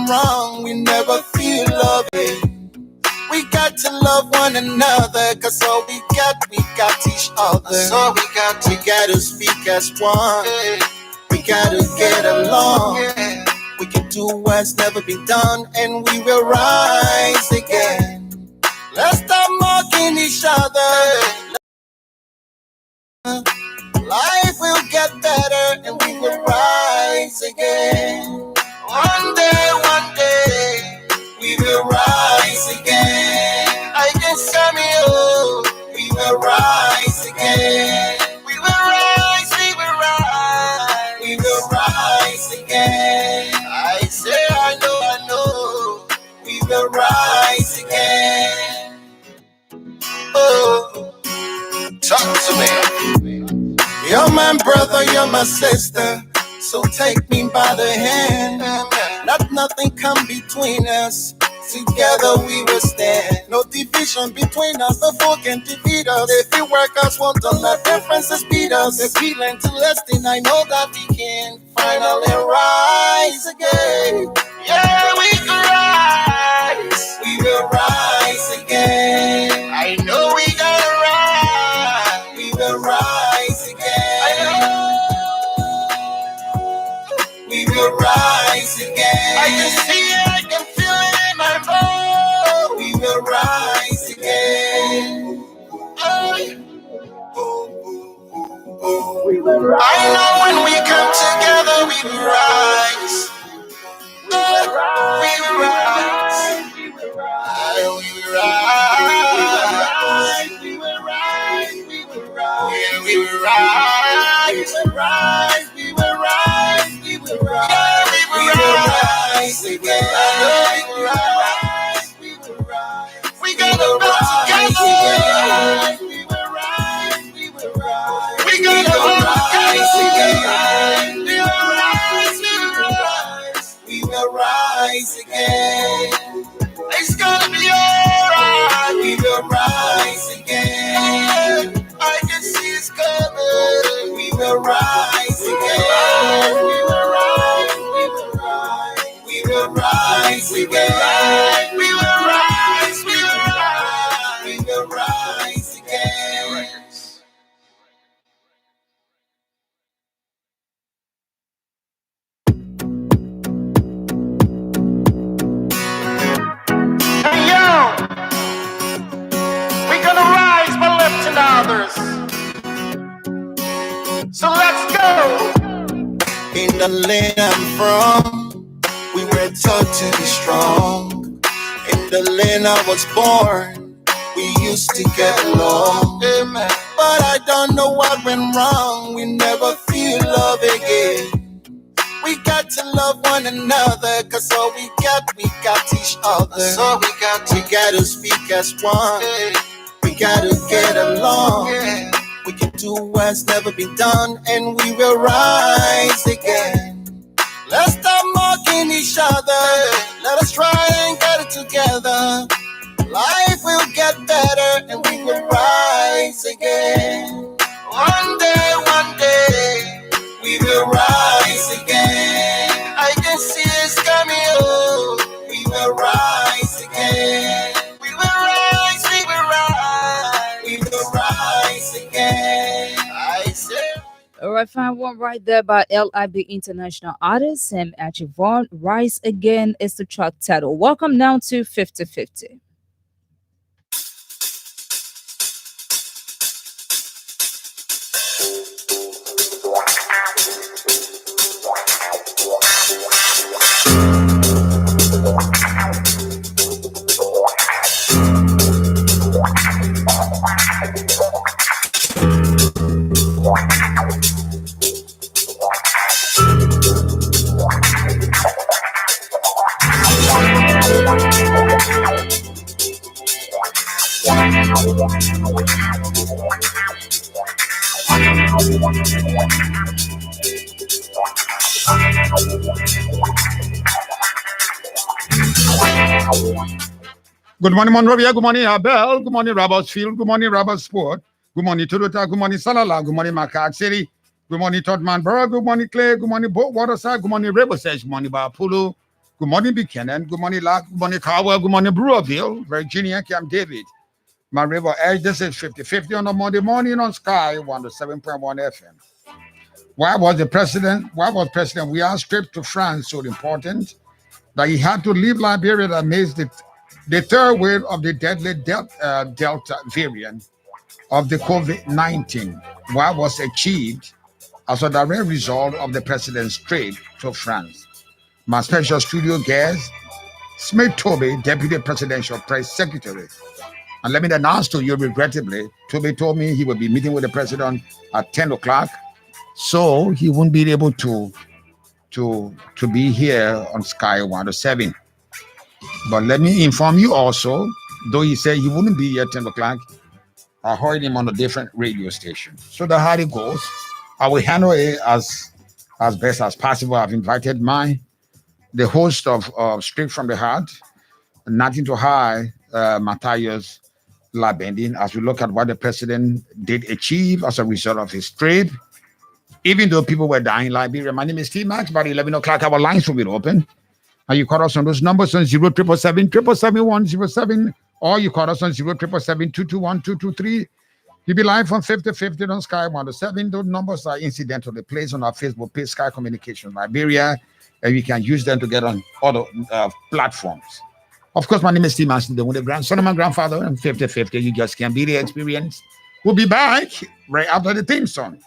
wrong, we never feel loving. We got to love one another, cause all we got each other. So we gotta speak as one. We gotta get along. We can do what's never been done, and we will rise again. Let's stop mocking each other. Life will get better, and we will rise again. One day, we will rise again. I can Samuel, we will rise again. We will rise, we will rise, we will rise again. I say, I know, we will rise again. Oh, talk to me. You're my brother, you're my sister, so take me by the hand. Let nothing come between us. Together we will stand. No division between us. The foe can defeat us. If we work us, won't let differences beat us. If we learn to listen, I know that we can finally rise again. Yeah, we can rise. We will rise again. I know we gotta rise. We will rise again. I know we will rise again. I can see it, I can feel it in my bones. We will rise again. We will rise. I know when we come together, we will rise. We will rise. We will rise. We will rise. We will rise. We will rise. Yeah, we will rise. We will rise. We will rise. We will rise. We will rise again. We will rise. We will rise. We gotta rise together. We will rise. We will rise. We gotta rise again. We will rise. We will rise. We will rise again. It's gonna be alright. We will rise again. I can see it's coming. We will rise again. We will rise. We will rise. We will rise again. We will rise. We will rise. We will rise again. Hey yo, we're gonna rise by lifting others. So let's go. In the land I'm from, we were taught to be strong. In the land I was born, we used to get along. Amen. But I don't know what went wrong, we never feel love again. We got to love one another, cause all we got each other. So we gotta speak as one. We gotta get along. We can do what's never been done, and we will rise again. Let's stop mocking each other. Let us try and get it together. Life will get better, and we will rise again. One day, we will rise again. I can see it's coming. Oh, we will rise again. We will rise. We will rise. We will rise again. I say. All right, fine one right there by LIB International Artist Sam Achivon. Rise Again is the track title. Welcome now to 50/50. Good morning, Monrovia. Good morning, Abel. Good morning, Robertsfield. Good morning, Robertsport. Good morning, Toyota. Good morning, Salala. Good morning, Macaque City. Good morning, Todman Borough. Good morning, Clay. Good morning, Waterside. Good morning, Riverside. Good morning, Bapulu. Good morning, Buchanan. Good morning, Lock. Good morning, Caldwell. Good morning, Brewerville, Virginia, Camp David. My River Edge, this is 50-50 on a Monday morning on Sky 107.1 FM. Why was President Weah's trip to France so important that he had to leave Liberia amidst the third wave of the deadly Delta variant of the COVID-19? What was achieved as a direct result of the president's trip to France? My special studio guest, Smith Toby, Deputy Presidential Press Secretary. And let me announce to you, regrettably, Toby told me he will be meeting with the president at 10 o'clock, so he won't be able to be here on Sky 107. But let me inform you also, though he said he wouldn't be here at 10 o'clock, I heard him on a different radio station. So that's how it goes. I will handle it as best as possible. I've invited the host of Straight from the Heart, Nothing to Hide, Matthias Labendin, as we look at what the president did achieve as a result of his trip. Even though people were dying in Liberia. My name is Steve Max. By 11 o'clock, our lines will be open. And you call us on those numbers on 07777 or you call us on 07772212223. You'll be live from 50-50 on Sky 107. Those numbers are incidentally placed on our Facebook page, Sky Communications Liberia, and we can use them to get on other platforms. Of course, my name is Steve Master, the grandson of my grandfather, and 50-50. You just can't be the experience. We'll be back right after the theme song.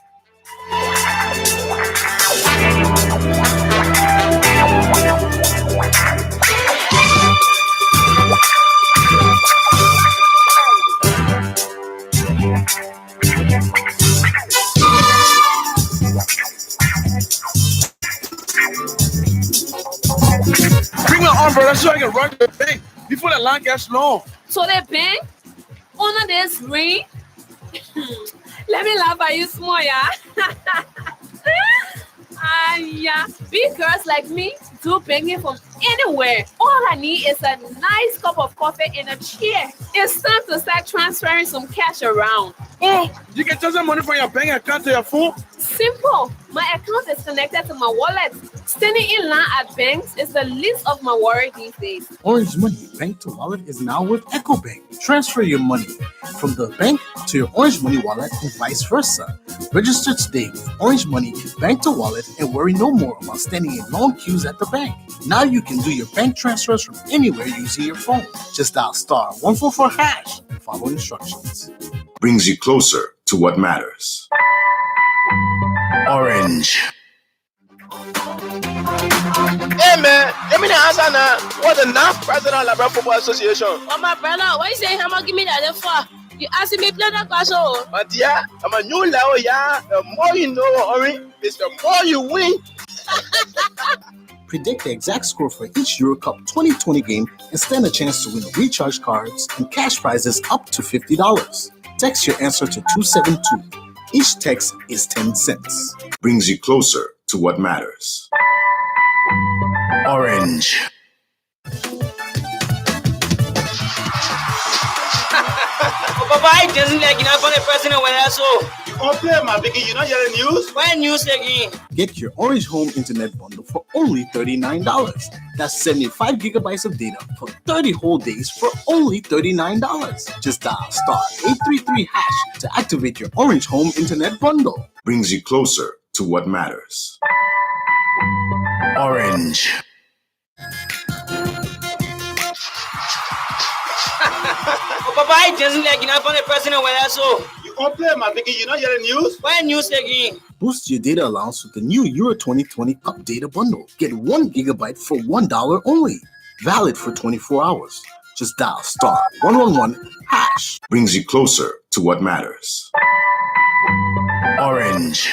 Bring my umbrella so I can run the bank before the line gets long. So the bank under this ring. Let me laugh at you small, yeah. Yeah, big girls like me do banking from anywhere. All I need is a nice cup of coffee and a chair. It's time to start transferring some cash around. Oh, you can transfer money from your bank account to your phone? Simple. My account is connected to my wallet. Standing in line at banks is the least of my worry these days. Orange Money Bank to Wallet is now with EcoBank. Transfer your money from the bank to your Orange Money wallet and vice versa. Register today with Orange Money Bank to Wallet and worry no more about standing in long queues at the bank. Now you can do your bank transfers from anywhere using your phone. Just dial *144# and follow instructions. Brings you closer to what matters. Orange. Hey man, give me the answer now. What's the now president of Liberia Football Association? Oh my brother, what you saying? How much give me that for? You asking me play that question? My dear, I'm a new level, yeah. The more you know, Orange, is the more you win. Predict the exact score for each Euro Cup 2020 game and stand a chance to win recharge cards and cash prizes up to $50. Text your answer to 272. Each text is 10 cents. Brings you closer to what matters. Orange. Papa, I doesn't like enough for the president when I saw. You can't play, my biggie. You know you're the news? What news again? Get your Orange Home Internet bundle for only $39. That's 75 gigabytes of data for 30 whole days for only $39. Just dial *833# to activate your Orange Home Internet bundle. Brings you closer to what matters. Orange. Papa, I doesn't like enough for the president when I saw. You can't play, my biggie. You know you're the news? What news again? Boost your data allowance with the new Euro 2020 Cup Data Bundle. Get 1 gigabyte for $1 only. Valid for 24 hours. Just dial *111#. Brings you closer to what matters. Orange.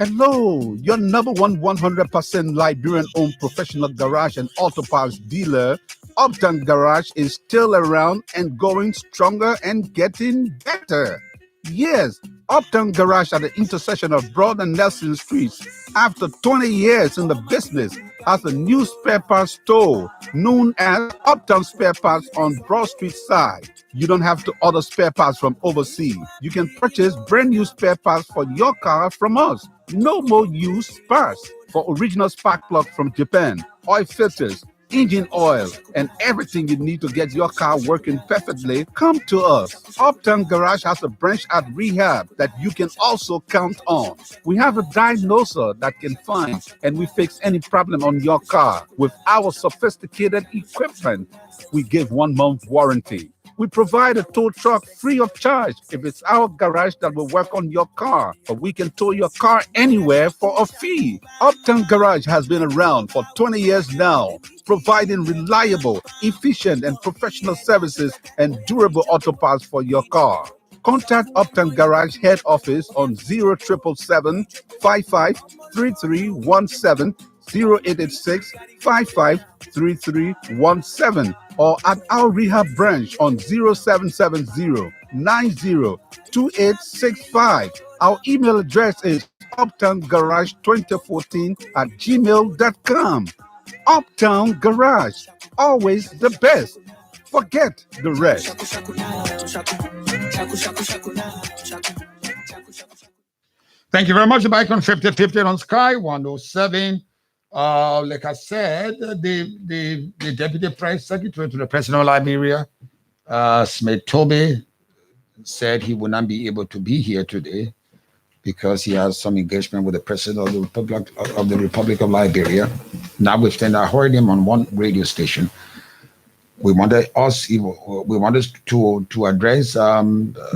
Hello, your number one 100% Liberian-owned professional garage and auto parts dealer, Uptown Garage, is still around and going stronger and getting better. Yes, Uptown Garage at the intersection of Broad and Nelson Streets, after 20 years in the business, has a new spare parts store known as Uptown Spare Parts on Broad Street side. You don't have to order spare parts from overseas. You can purchase brand new spare parts for your car from us. No more used parts. For original spark plug from Japan, oil filters, engine oil, and everything you need to get your car working perfectly, come to us. Uptown Garage has a branch at Rehab that you can also count on. We have a diagnoser that can find and we fix any problem on your car. With our sophisticated equipment, we give 1 month warranty. We provide a tow truck free of charge if it's our garage that will work on your car, or we can tow your car anywhere for a fee. Uptown Garage has been around for 20 years now, providing reliable, efficient, and professional services and durable auto parts for your car. Contact Uptown Garage head office on 0777 553317, 0886 553317, or at our rehab branch on 0770 902865. Our email address is uptowngarage2014@gmail.com. Uptown Garage, always the best. Forget the rest. Thank you very much. Back on 50/50 on Sky 107. Like I said, the Deputy Press Secretary to the President of Liberia, Smith Toby, said he would not be able to be here today because he has some engagement with the President of the Republic of Liberia. Notwithstanding, I heard him on one radio station. We wanted to address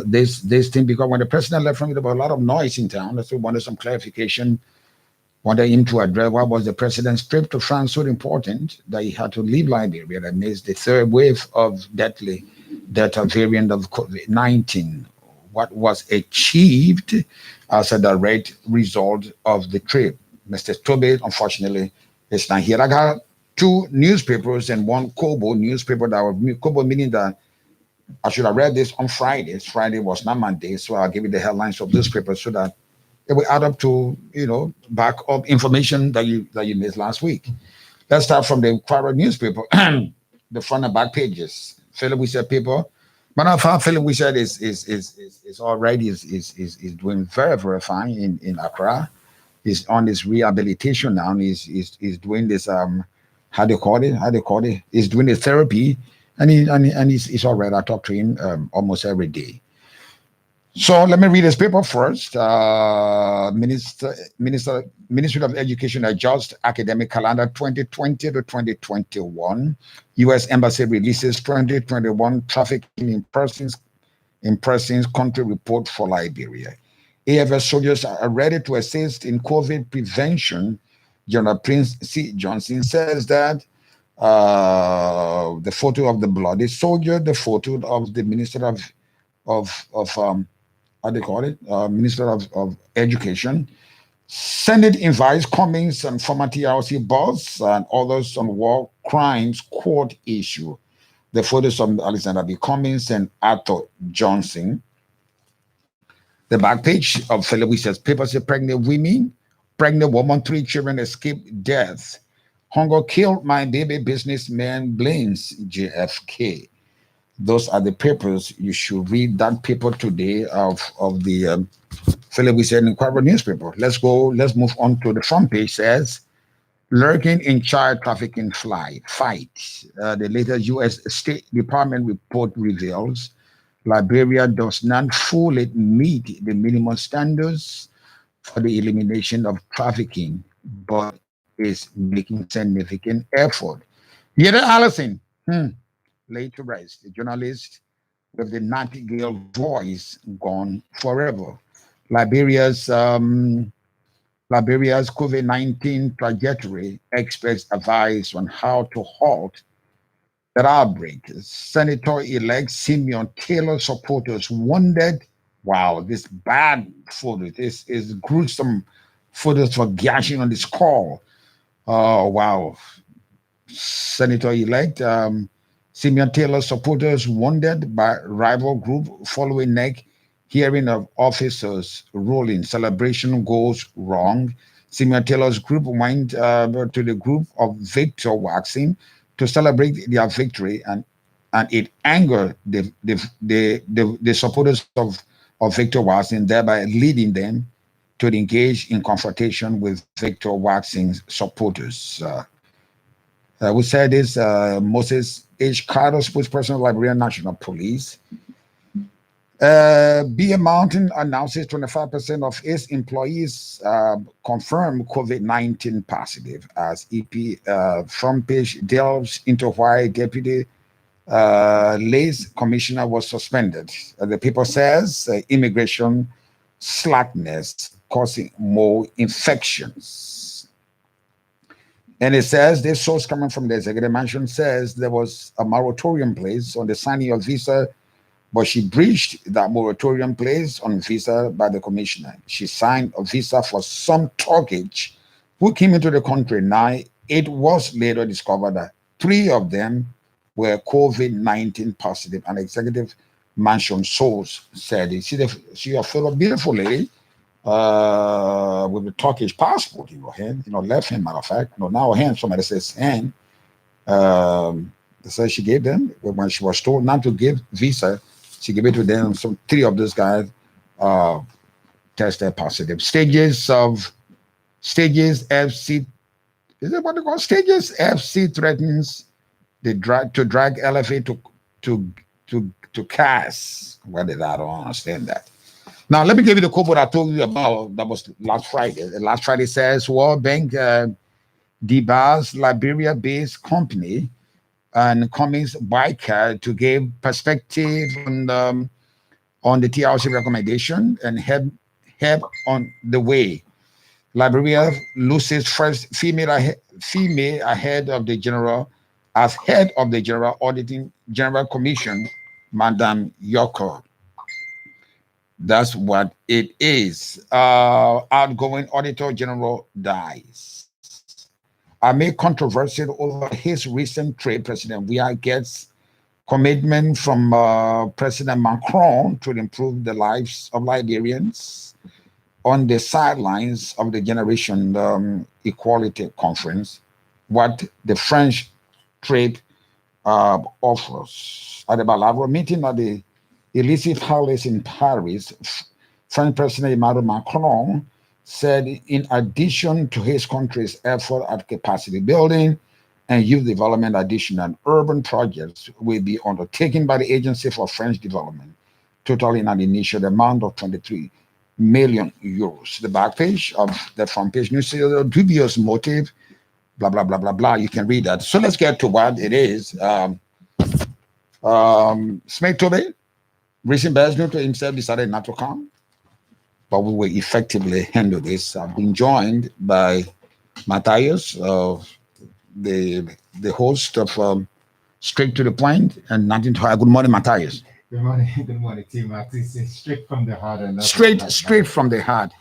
this thing because when the president left from it, there was a lot of noise in town. So we wanted some clarification. Wanted him to address why was the president's trip to France so important that he had to leave Liberia amidst the third wave of deadly Delta variant of COVID-19. What was achieved as a direct result of the trip? Mr. Toby, unfortunately, is not here. I got 2 newspapers and 1 Kobo newspaper that were Kobo, meaning that I should have read this on Friday. Friday was not Monday, so I'll give you the headlines of this paper so that it will add up to, back up information that you missed last week. Let's start from the Quarter newspaper, the front and back pages. Philip Wisset paper. Matter of fact, Philip Wisset is already is doing very, very fine in Accra. He's on his rehabilitation now. He's doing this how do you call it? He's doing the therapy, and he's all right. I talk to him almost every day. So let me read this paper first. Ministry of Education adjusts academic calendar 2020 to 2021. U.S. Embassy releases 2021 trafficking in persons country report for Liberia. AFS soldiers are ready to assist in COVID prevention. General Prince C. Johnson says that the photo of the bloody soldier, the photo of the Minister of how do you call it? Minister of Education. Senate invites Cummings and former TRC boss and others on war crimes court issue. The photos of Alexander B. Cummings and Arthur Johnson. The back page of Philip Wisset's paper says pregnant woman, 3 children escape death. Hunger killed my baby, businessman blames JFK. Those are the papers. You should read that paper today of the Philip Wisset Inquirer newspaper. Let's move on to the front page. Says lurking in child trafficking fight. The latest U.S. State Department report reveals Liberia does not fully meet the minimum standards for the elimination of trafficking, but is making significant effort. Yada Allison, laid to rest, the journalist with the Nightingale voice gone forever. Liberia's COVID-19 trajectory, experts advise on how to halt that outbreak. Senator-elect Simeon Taylor supporters wounded. Wow, this bad photo. This is gruesome photos for gashing on the skull. Oh, wow. Senator-elect Simeon Taylor supporters wounded by rival group following neck hearing of officers ruling. Celebration goes wrong. Simeon Taylor's group went to the group of Victor Waxing to celebrate their victory, and and it angered the supporters of Victor Watson, thereby leading them to engage in confrontation with Victor Watson's supporters. We said this, Moses H. Carter, spokesperson of Liberian National Police. BA Mountain announces 25% of its employees confirmed COVID-19 positive as EP front page delves into why Deputy Lace Commissioner was suspended. The paper says immigration slackness causing more infections. And it says this source coming from the executive mansion says there was a moratorium placed on the signing of visa, but she breached that moratorium placed on visa by the commissioner. She signed a visa for some Turkish who came into the country. Now, it was later discovered that 3 of them were COVID-19 positive. An executive mansion source said it. She a fellow beautiful lady with a Turkish passport in her hand, left hand, matter of fact. Now her hand, somebody says hand. They said she gave them, when she was told not to give visa, she gave it to them. So 3 of those guys tested positive. Stages FC, is that what they call stages? FC threatens to drag LFA to CAS. What did I don't understand that. Now let me give you the quote I told you about. That was last Friday. Last Friday says World Bank debars Liberia-based company and Cummings Biker to give perspective on the TRC recommendation and help on the way. Liberia loses first female ahead of the general auditing general commission, Madam Yoko. That's what it is. Outgoing auditor general dies. Amid controversy over his recent trip, President Weah gets commitment from President Macron to improve the lives of Liberians on the sidelines of the Generation Equality Conference, what the French trade offers. At the Balabro meeting at the Elysee Palace in Paris, French President Emmanuel Macron said in addition to his country's effort at capacity building and youth development, additional urban projects will be undertaken by the Agency for French Development, totaling an initial amount of 23 million euros. The back page of the front page news says dubious motive, blah, blah, blah, blah, blah. You can read that. So let's get to what it is. Smith Toby, recent best news to himself, decided not to come, but we will effectively handle this. I've been joined by Matthias, the host of Straight to the Point and Nothing to Hide. Good morning, Matthias. Good morning, Team Max. Straight from the heart. And straight from the heart.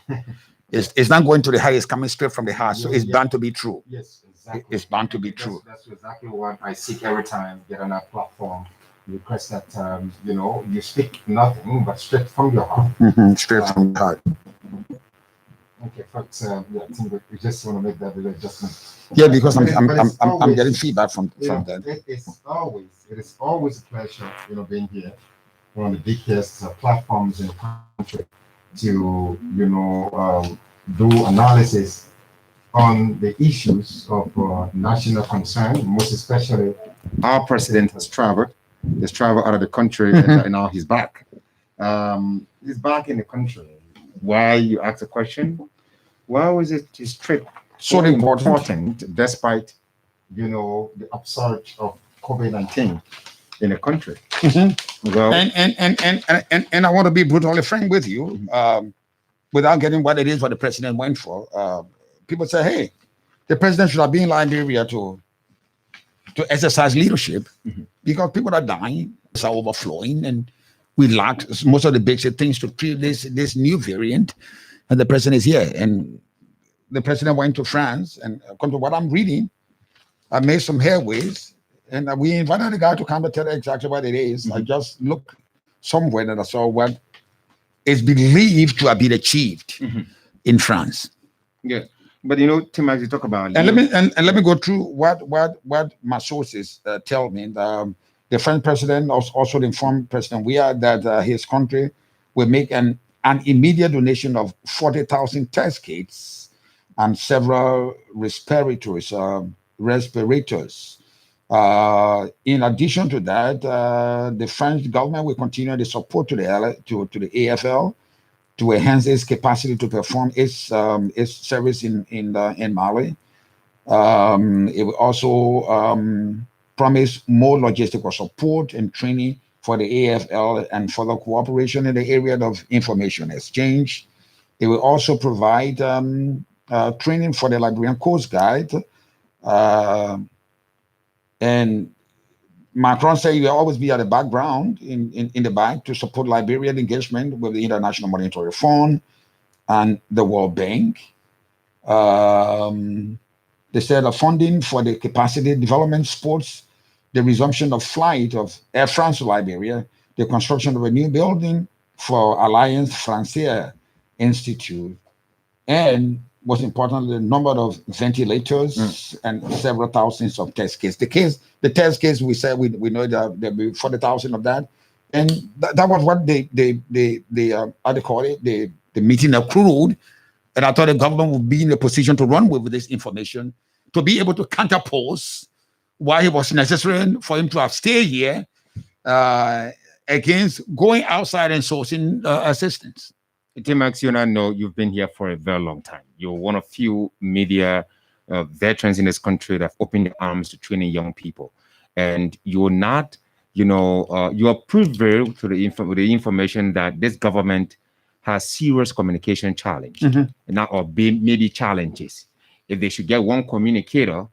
It's not going to the heart, it's coming straight from the heart. So it's bound to be true. Yes, exactly. It's bound to be true. That's exactly what I seek every time I get on that platform. Request that, you speak nothing but straight from your heart. Straight from the heart. Okay, folks. I think we just want to make that little adjustment. Yeah, because I'm getting feedback from that. It is always a pleasure, being here on the biggest platforms in the country to, do analysis on the issues of national concern. Most especially, our president has traveled out of the country, and now he's back. He's back in the country. Why, you ask the question? Why was his trip so important despite the upsurge of COVID-19 in the country? Well, and I want to be brutally frank with you, without getting what it is what the president went for. People say, hey, the president should have been in Liberia to exercise leadership, because people are dying, it's overflowing, and we lack most of the basic things to treat this new variant. And the president is here, and the president went to France, and according to what I'm reading, I made some headways, and we invited the guy to come and tell exactly what it is. I just looked somewhere and I saw what is believed to have been achieved in France. Yeah, but Tim, as you talk about, and let me go through what my sources tell me. The French president also informed President Weah that his country will make an immediate donation of 40,000 test kits and several respirators. In addition to that, the French government will continue the support to the AFL to enhance its capacity to perform its service in Mali. It will also promise more logistical support and training for the AFL and further cooperation in the area of information exchange. It will also provide training for the Liberian Coast Guard. And Macron said he will always be at the background in the back to support Liberian engagement with the International Monetary Fund and the World Bank. They said the funding for the capacity development supports the resumption of flight of Air France to Liberia, the construction of a new building for Alliance Francaise Institute, and most importantly, the number of ventilators and several thousands of test kits. The test kits, we said we know that there'll be 40,000 of that, and that was what they how they call it, the meeting accrued. And I thought the government would be in a position to run with this information, to be able to counterpose why it was necessary for him to have stayed here against going outside and sourcing assistance. T-Max, you and I know you've been here for a very long time. You're one of few media veterans in this country that have opened their arms to training young people. And you're not, you are privy to the information that this government has serious communication challenge, or maybe challenges. If they should get one communicator,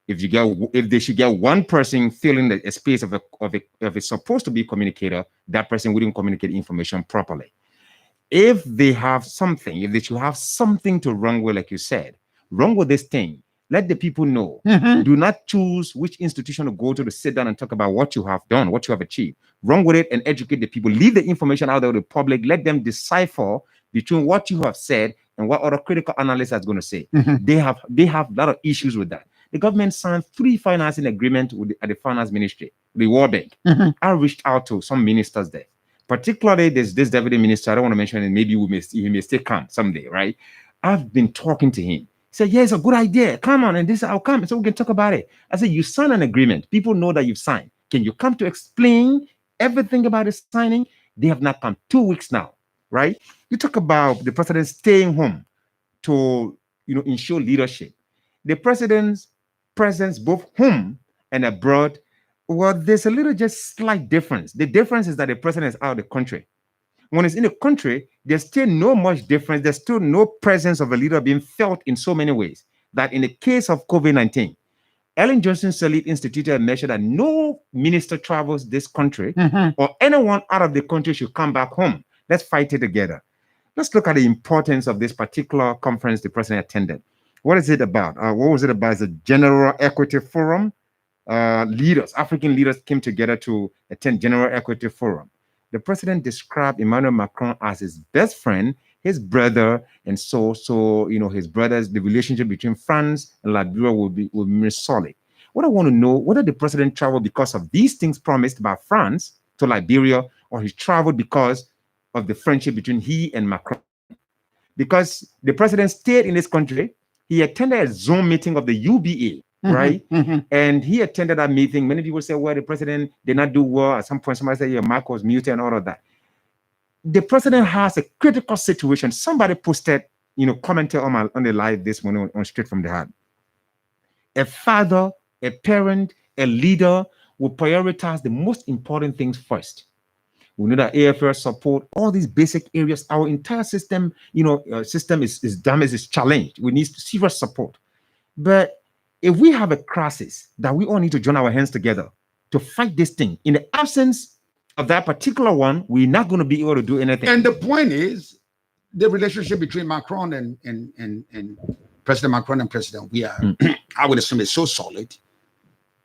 if they should get one person filling the space of a supposed to be communicator, that person wouldn't communicate information properly. If they have something, if they should have something to run with, like you said, run with this thing. Let the people know. Do not choose which institution to go to sit down and talk about what you have done, what you have achieved. Run with it and educate the people. Leave the information out there to the public. Let them decipher between what you have said and what other critical analyst is going to say. They have a lot of issues with that. The government signed 3 financing agreements at the finance ministry, the World Bank. I reached out to some ministers there. Particularly this deputy minister, I don't want to mention it, maybe he may still come someday, right? I've been talking to him. He said, yeah, it's a good idea. Come on, and this I'll come so we can talk about it. I said, you signed an agreement. People know that you've signed. Can you come to explain everything about the signing? They have not come 2 weeks now, right? You talk about the president staying home to ensure leadership. The president's presence both home and abroad, well, there's a little just slight difference. The difference is that the president is out of the country. When it's in the country, there's still no much difference. There's still no presence of a leader being felt in so many ways that in the case of COVID-19, Ellen Johnson Sirleaf instituted a measure that no minister travels this country or anyone out of the country should come back home. Let's fight it together. Let's look at the importance of this particular conference the president attended. What is it about? What was it about? It's a General Equity Forum. African leaders came together to attend General Equity Forum. The president described Emmanuel Macron as his best friend, his brother, and so his brothers. The relationship between France and Liberia will be solid. What I want to know, whether the president traveled because of these things promised by France to Liberia, or he traveled because of the friendship between he and Macron. Because the president stayed in this country, he attended a Zoom meeting of the UBA. Right? And he attended that meeting. Many people say, well, the president did not do well. At some point, somebody said, yeah, Mark was muted and all of that. The president has a critical situation. Somebody posted, commented on the live this morning on Straight from the Heart. A father, a parent, a leader will prioritize the most important things first. We know that AFL support all these basic areas. Our entire system, system is damaged, is challenged. We need serious support. But if we have a crisis that we all need to join our hands together to fight this thing, in the absence of that particular one, we're not going to be able to do anything. And the point is, the relationship between Macron and President Macron and President Weah, I would assume is so solid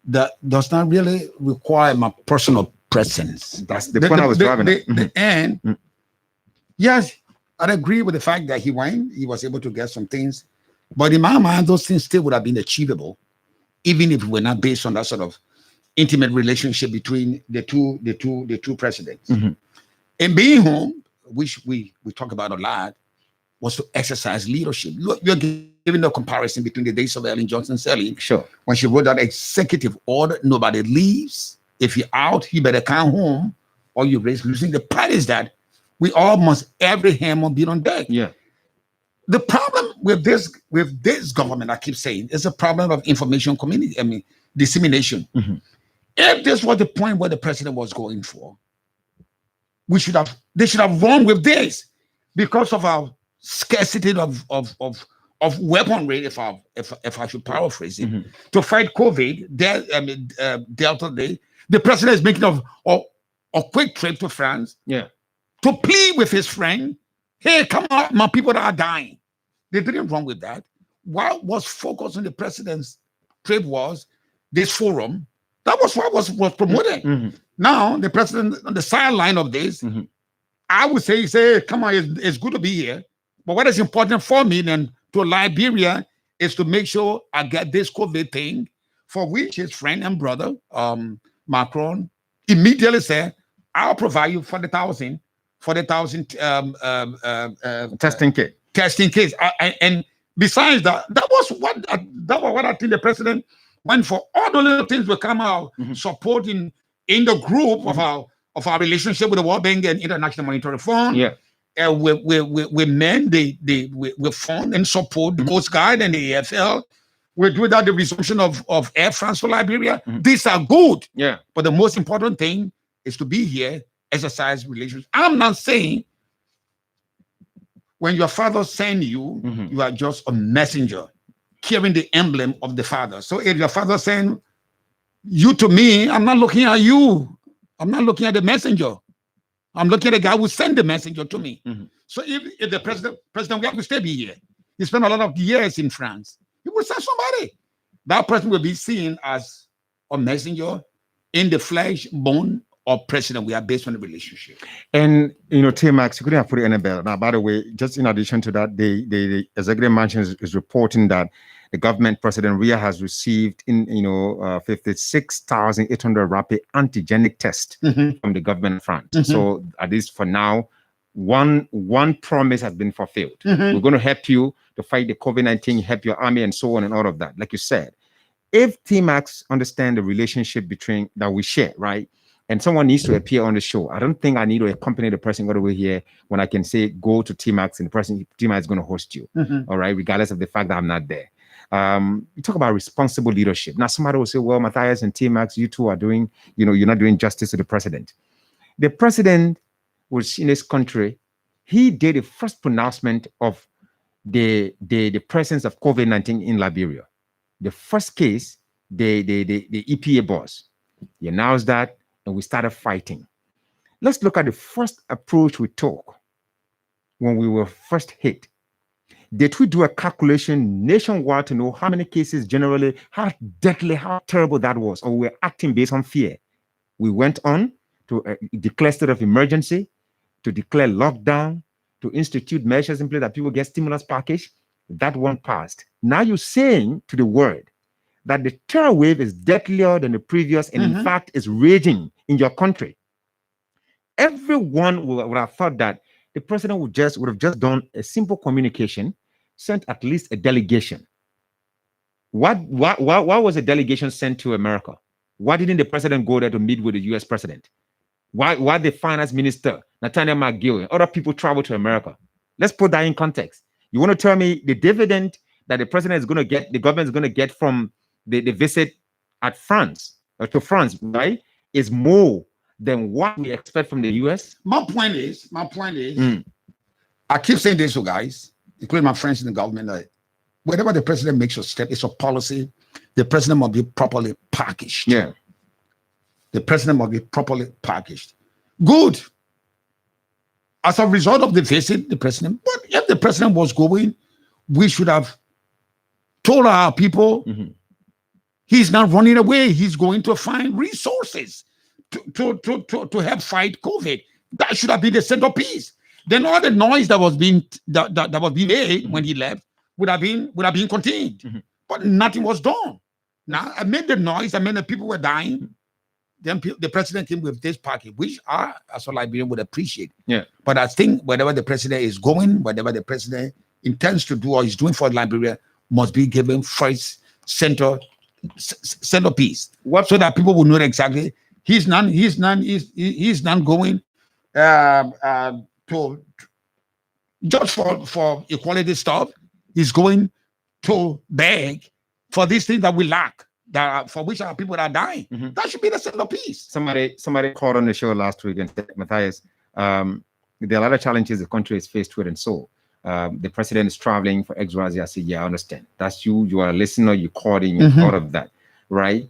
that does not really require my personal presence. That's the point I was driving at. And yes, I agree with the fact that he went. He was able to get some things. But in my mind, those things still would have been achievable, even if it were not based on that sort of intimate relationship between the two presidents. And being home, which we talk about a lot, was to exercise leadership. Look, you're giving the comparison between the days of Ellen Johnson Sirleaf, Sure. when she wrote that executive order, nobody leaves. If you're out, you better come home, or you risk losing. The part is that we all must, every hand must be on deck. Yeah. The problem with this government, I keep saying, is a problem of information community. I mean, dissemination. If this was the point where the president was going for, they should have run with this, because of our scarcity of weaponry, if I should paraphrase it, to fight COVID. Delta Day, the president is making a quick trip to France, to plead with his friend, hey, come on, my people that are dying. They didn't run with that. What was focused on the president's trip was this forum. That was what was promoted. Now, the president on the sideline of this, I would say, come on, it's good to be here. But what is important for me then to Liberia is to make sure I get this COVID thing, for which his friend and brother, Macron, immediately said, I'll provide you 40,000 testing kit. Testing kits. And besides that, that was what I think the president went for. All the little things will come out supporting in the group of our relationship with the World Bank and International Monetary Fund. Yeah. We men, we fund and support the Coast Guard and the AFL. We do that, the resumption of Air France for Liberia. These are good. Yeah. But the most important thing is to be here, exercise relations. I'm not saying when your father sends you, you are just a messenger carrying the emblem of the father. So if your father sends you to me, I'm not looking at you. I'm not looking at the messenger. I'm looking at the guy who sent the messenger to me. So if the President Weah will still be here, he spent a lot of years in France, he will send somebody. That person will be seen as a messenger in the flesh, bone of President Weah, based on the relationship. And T-Max, you couldn't have put it in a bell. Now, by the way, just in addition to that, the executive mansion is reporting that the government, President Weah, has received 56,800 rapid antigenic tests from the government front. So at least for now, one promise has been fulfilled. We're going to help you to fight the COVID-19, help your army, and so on and all of that. Like you said, if T-Max understand the relationship between that we share, right? And someone needs to appear on the show. I don't think I need to accompany the person all the way here when I can say, go to T-Max and the person T-Max is going to host you. All right, regardless of the fact that I'm not there. You talk about responsible leadership. Now, somebody will say, well, Matthias and T-Max, you two are doing, you're not doing justice to the president. The president was in this country. He did the first pronouncement of the presence of COVID-19 in Liberia. The first case, the EPA boss. He announced that, and we started fighting. Let's look at the first approach we took when we were first hit. Did we do a calculation nationwide to know how many cases generally, how deadly, how terrible that was, or we were acting based on fear? We went on to declare state of emergency, to declare lockdown, to institute measures in place that people get stimulus package. That one passed. Now you're saying to the world that the terror wave is deadlier than the previous, and in fact is raging in your country. Everyone would have thought that the president would have just done a simple communication, sent at least a delegation. Why was a delegation sent to America? Why didn't the president go there to meet with the US president? Why the finance minister, Nathaniel McGill, and other people travel to America? Let's put that in context. You want to tell me the dividend that the president is going to get, the government is going to get from the visit at France, to France, right, is more than what we expect from the US? My point is, I keep saying this to guys, including my friends in the government, that whenever the president makes a step, it's a policy, the president must be properly packaged. Yeah. The president must be properly packaged. Good. As a result of the visit, the president, but if the president was going, we should have told our people he's not running away. He's going to find resources to help fight COVID. That should have been the centerpiece. Then all the noise that was being made when he left would have been contained. But nothing was done. Now, amid the noise, amid the people were dying, then the president came with this package, which I, as a Liberian, would appreciate. Yeah. But I think whatever the president is going, whatever the president intends to do or is doing for Liberia, must be given first centerpiece. So that people will know exactly he's not going to just for equality stuff. He's going to beg for these things that we lack, for which our people are dying. That should be the centerpiece. Somebody called on the show last week and said, Matthias, there are a lot of challenges the country is faced with, and so the president is traveling for XYZ. I said, yeah, I understand. That's you. You are a listener. You called in. You thought of that, right?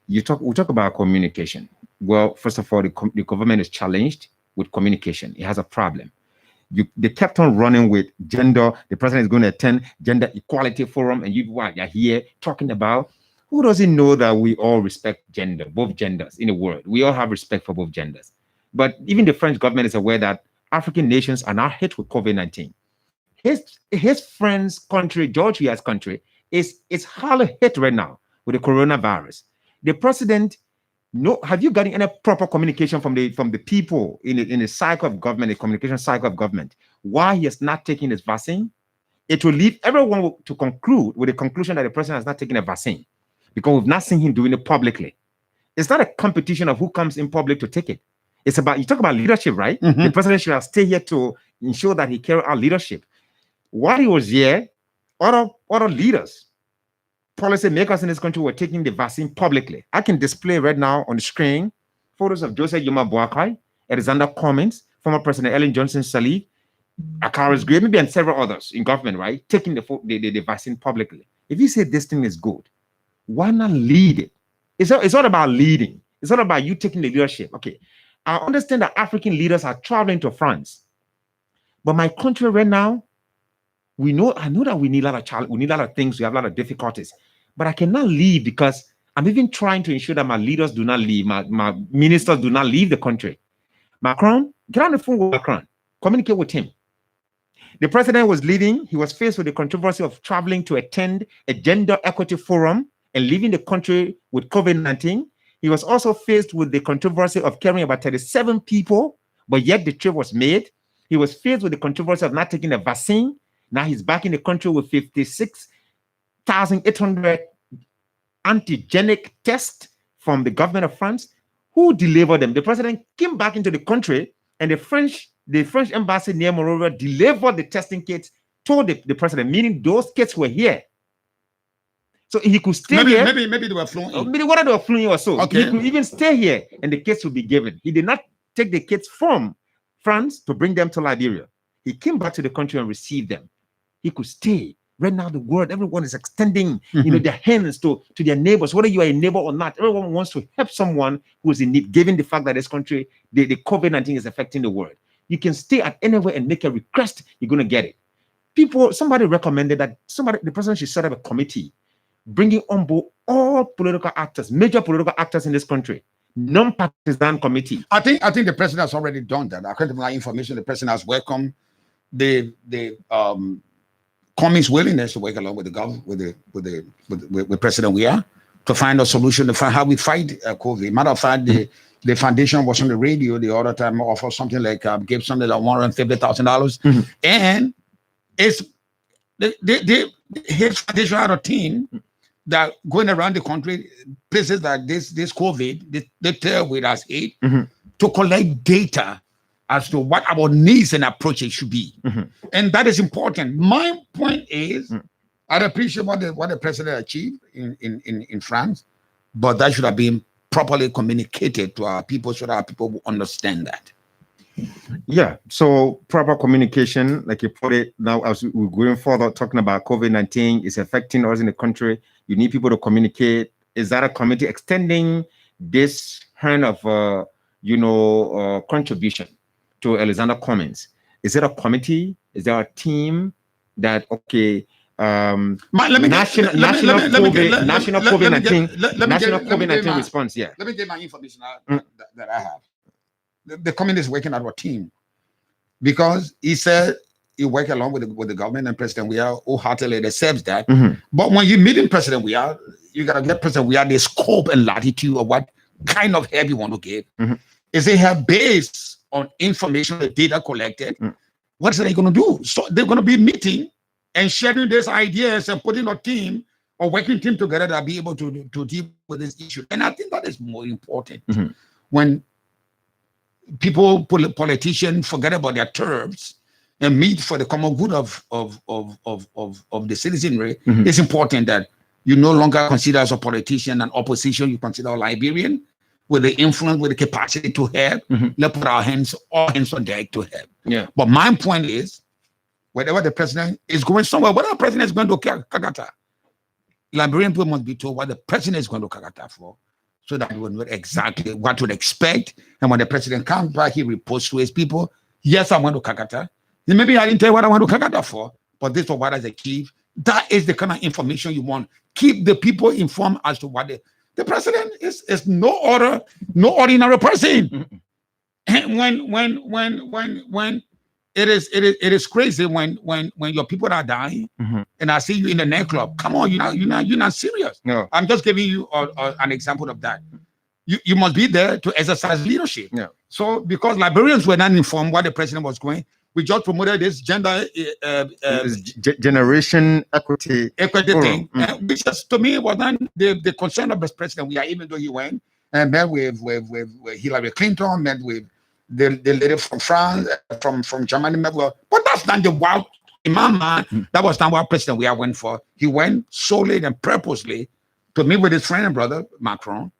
We talk about communication. Well, first of all, the government is challenged with communication. It has a problem. They kept on running with gender. The president is going to attend gender equality forum, and you're here talking about. Who doesn't know that we all respect gender, both genders in the world? We all have respect for both genders. But even the French government is aware that African nations are now hit with COVID-19. His friend's country, Georgia's country, is hardly hit right now with the coronavirus. The president, have you gotten any proper communication from the people in the cycle of government, the communication cycle of government, why he is not taking his vaccine? It will leave everyone to conclude with the conclusion that the president has not taken a vaccine, because we've not seen him doing it publicly. It's not a competition of who comes in public to take it. It's about, you talk about leadership, right? The president should have stayed here to ensure that he carried out leadership. While he was here, other leaders, policy makers in this country were taking the vaccine publicly. I can display right now on the screen photos of Joseph Yuma Boakai, Alexander Cummings, former President Ellen Johnson Sirleaf, Akaris Gray, maybe, and several others in government, right? Taking the vaccine publicly. If you say this thing is good, why not lead it? It's all about leading. It's all about you taking the leadership. Okay, I understand that African leaders are traveling to France, but my country right now, I know that we need a lot of things. We have a lot of difficulties, but I cannot leave because I'm even trying to ensure that my leaders do not leave, my ministers do not leave the country. Macron, get on the phone with Macron, communicate with him. The president was leaving. He was faced with the controversy of traveling to attend a gender equity forum and leaving the country with COVID-19. He was also faced with the controversy of carrying about 37 people, but yet the trip was made. He was faced with the controversy of not taking a vaccine. Now he's back in the country with 56,800 antigenic tests from the government of France. Who delivered them? The president came back into the country, and the French embassy near Monrovia delivered the testing kits to the president, meaning those kits were here. So he could stay here. Maybe they were flown in. Maybe whether they were flown in or so. Okay. He could even stay here, and the kits would be given. He did not take the kits from France to bring them to Liberia. He came back to the country and received them. He could stay. Right now, the world, everyone is extending, their hands to their neighbors, whether you are a neighbor or not. Everyone wants to help someone who is in need, given the fact that this country, the COVID-19 is affecting the world. You can stay at anywhere and make a request, you're going to get it. Somebody recommended that the president should set up a committee, bringing on board all political actors, major political actors in this country, non-partisan committee. I think the president has already done that. According to my information, the president has welcomed the Cummings' willingness to work along with the government, with President Weah, to find a solution to find how we fight COVID. Matter of fact, the foundation was on the radio the other time, offered something like gave something like $150,000, and it's his foundation had a team that going around the country, places like this COVID, they tell with us aid to collect data as to what our needs and approaches should be. And that is important. My point is, I appreciate what the president achieved in France, but that should have been properly communicated to our people so that our people will understand that. Yeah, so proper communication, like you put it, now as we're going further, talking about COVID-19 is affecting us in the country, you need people to communicate. Is that a committee extending this kind of, contribution to Alexander Cummings? Is it a committee? Is there a team that, national COVID-19 response? Yeah. Let me get my information that I have. The committee is working out a team because he said he work along with the government, and President Weah wholeheartedly accepts that. But when you meet in President Weah, you gotta get President Weah the scope and latitude of what kind of help you want to give? Is it help based on information, the data collected? What are they going to do? So they're going to be meeting and sharing these ideas and putting a team or working team together to be able to deal with this issue. And I think that is more important. When people, politicians, forget about their terms and meet for the common good of the citizenry, it's important that you no longer consider as a politician an opposition, you consider a Liberian with the influence, with the capacity to help. Let's put all hands on deck to help. Yeah. But my point is, whenever the president is going somewhere, whether the president is going to Kakata, Liberian people must be told what the president is going to Kakata for, so that we will know exactly what to expect. And when the president comes back, he reports to his people, yes, I want to Kakata. Maybe I didn't tell you what I want to Kakata for, but this is what has achieved. That is the kind of information you want. Keep the people informed as to what the president is no ordinary person. And when it is crazy when your people are dying and I see you in the nightclub. Come on, you're not serious. No. I'm just giving you an example of that. You must be there to exercise leadership. Yeah. So because Liberians were not informed what the president was going, we just promoted this gender generation equity thing, which is, to me, was not the concern of the president. We are, even though he went and met with Hillary Clinton, met with the lady from France, from Germany, but that's not the wild in my mind. That was not what President Weah went for. He went solely and purposely to meet with his friend and brother Macron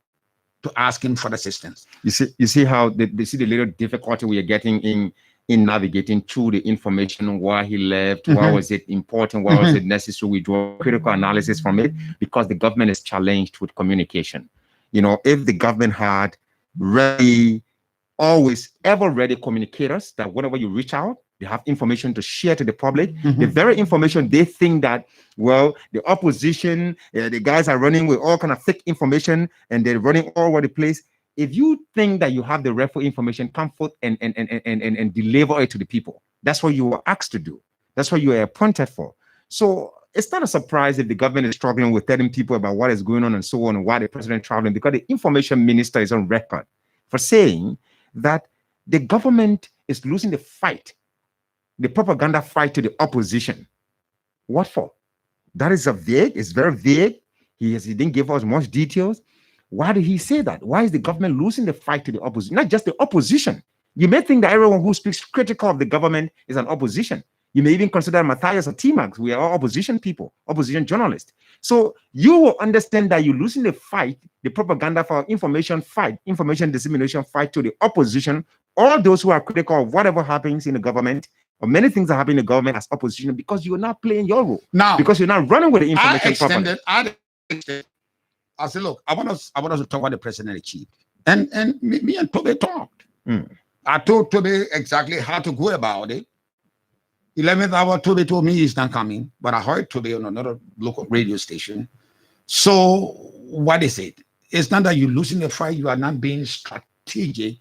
to ask him for assistance. You see how they see the little difficulty we are getting in navigating through the information, why he left, why was it important, why was it necessary. We draw critical analysis from it because the government is challenged with communication. You know, if the government had always ever ready communicators that whenever you reach out, they have information to share to the public, the very information they think that, well, the opposition, the guys are running with all kind of fake information and they're running all over the place. If you think that you have the real information, come forth and deliver it to the people. That's what you were asked to do. That's what you were appointed for. So it's not a surprise if the government is struggling with telling people about what is going on and so on and why the president is traveling, because the information minister is on record for saying that the government is losing the fight, the propaganda fight to the opposition. What for? That is vague. It's very vague. He didn't give us much details. Why did he say that? Why is the government losing the fight to the opposition? Not just the opposition. You may think that everyone who speaks critical of the government is an opposition. You may even consider Matthias or T-Max. We are all opposition people, opposition journalists. So you will understand that you're losing the fight, the propaganda for information fight, information dissemination fight to the opposition, all those who are critical of whatever happens in the government, or many things that happen in the government as opposition, because you're not playing your role. Now, because you're not running with the information properly. I said, look, I want us to talk what the president achieved. And me and Toby talked. I told Toby exactly how to go about it. 11th hour, Toby told me he's not coming, but I heard Toby on another local radio station. So what is it? It's not that you're losing the fight, you are not being strategic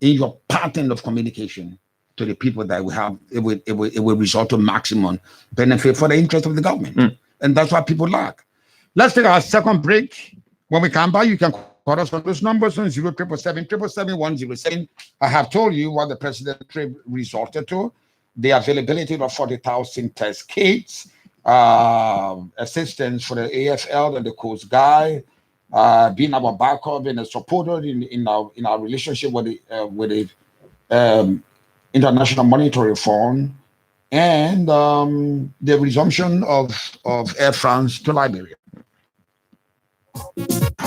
in your pattern of communication to the people that we have. It will result to maximum benefit for the interest of the government. And that's what people lack. Let's take our second break. When we come back, you can call us on those numbers on 0777 I have told you what the president resorted to: the availability of 40,000 test kits, assistance for the AFL and the Coast Guard, being our backup and a supporter in our relationship with the International Monetary Fund, and the resumption of Air France to Liberia.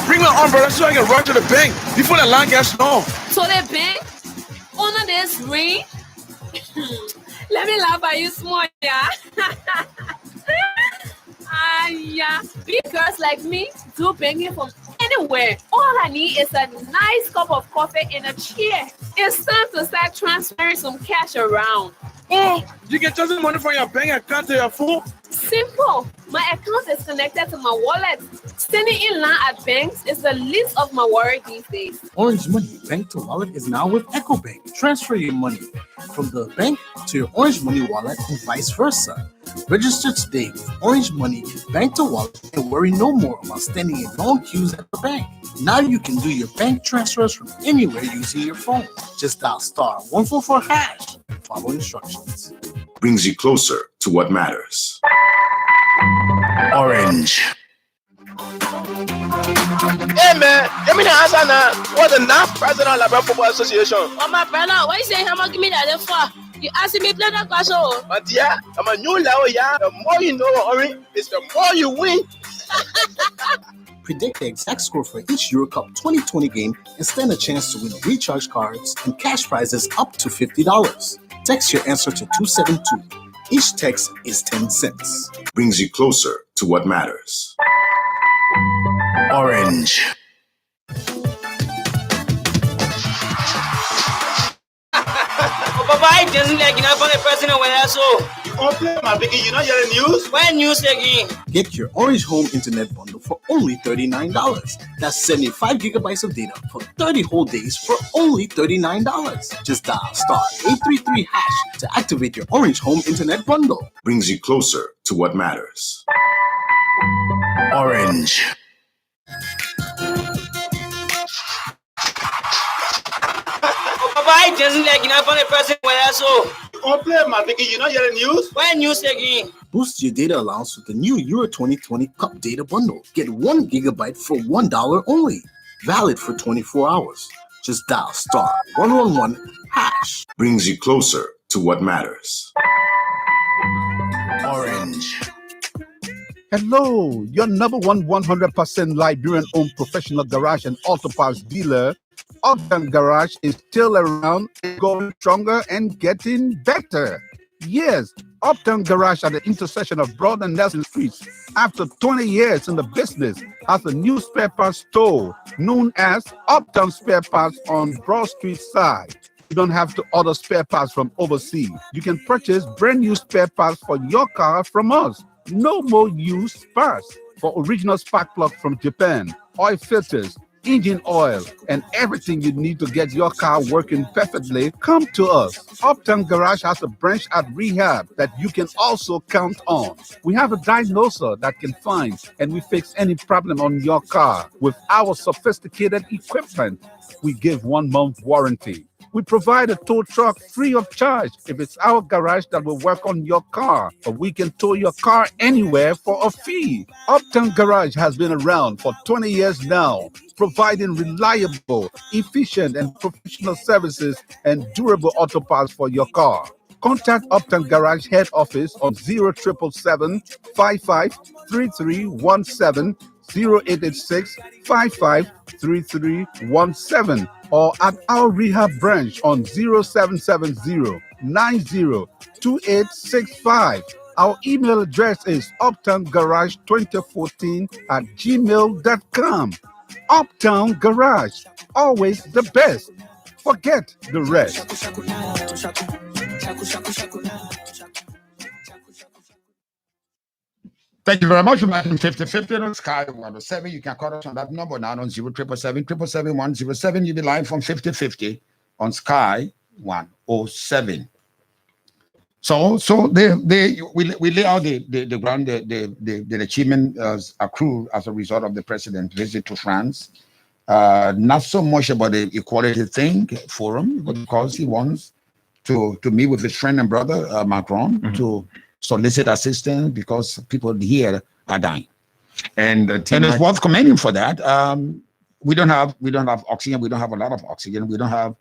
Bring my umbrella so I can run to the bank before the line gets long. So the bank, under this ring, let me laugh at you small, yeah. Yeah, big girls like me do banking from anywhere. All I need is a nice cup of coffee and a chair. It's time to start transferring some cash around. Oh, you can transfer money from your bank account to your phone? Simple. My account is connected to my wallet. Standing in line at banks is the least of my worry these days. Orange Money Bank to Wallet is now with EcoBank. Transfer your money from the bank to your Orange Money wallet and vice versa. Register today with Orange Money Bank to Wallet and worry no more about standing in long queues at the bank. Now you can do your bank transfers from anywhere using your phone. Just dial *144# and follow instructions. Brings you closer to what matters. Orange. Hey man, give me the answer now. What's the now president of Liberia Football Association? Oh, my brother, what you saying? How much give me that for? You asking me play that question? But yeah, I'm a new level, yeah. The more you know, Orange, is the more you win. Predict the exact score for each Euro Cup 2020 game and stand a chance to win recharge cards and cash prizes up to $50. Text your answer to 272. Each text is 10 cents. Brings you closer to what matters. Orange. Papa, I doesn't like for the President Weah, so. You complain, my biggie, you know you're the news? When news again? Get your Orange Home Internet bundle for only $39. That's 75 gigabytes of data for 30 whole days for only $39. Just dial *833# to activate your Orange Home Internet bundle. Brings you closer to what matters. Orange. Papa, I doesn't like for the President Weah, so. You complain, my biggie, you know you're the news? When news again? Boost your data allowance with the new Euro 2020 Cup Data Bundle. Get 1 gigabyte for $1 only. Valid for 24 hours. Just dial *111#. Brings you closer to what matters. Orange. Hello, your number one 100% Liberian-owned professional garage and auto parts dealer, Uptown Garage, is still around and going stronger and getting better. Yes, Uptown Garage at the intersection of Broad and Nelson Streets, after 20 years in the business, has a new spare parts store known as Uptown Spare Parts on Broad Street side. You don't have to order spare parts from overseas. You can purchase brand new spare parts for your car from us. No more used parts. For original spark plug from Japan, oil filters, engine oil, and everything you need to get your car working perfectly, come to us. Uptown Garage has a branch at Rehab that you can also count on. We have a diagnoser that can find and we fix any problem on your car. With our sophisticated equipment, we give 1 month warranty. We provide a tow truck free of charge if it's our garage that will work on your car, or we can tow your car anywhere for a fee. Uptown Garage has been around for 20 years now, providing reliable, efficient, and professional services and durable auto parts for your car. Contact Uptown Garage head office on 0777 553317, 0886 553317, or at our rehab branch on 0770 902865. Our email address is uptowngarage2014@gmail.com. Uptown Garage, always the best. Forget the rest. Thank you very much. We're making 50-50 on Sky 107. You can call us on that number now on 0777-777-107. You'll be live from 50-50 on Sky 107. So we lay out the ground, the achievement accrued as a result of the president's visit to France. Not so much about the equality thing forum, but because he wants to meet with his friend and brother Macron to solicit assistance because people here are dying, and it's worth commending for that. We don't have oxygen. We don't have a lot of oxygen. We don't have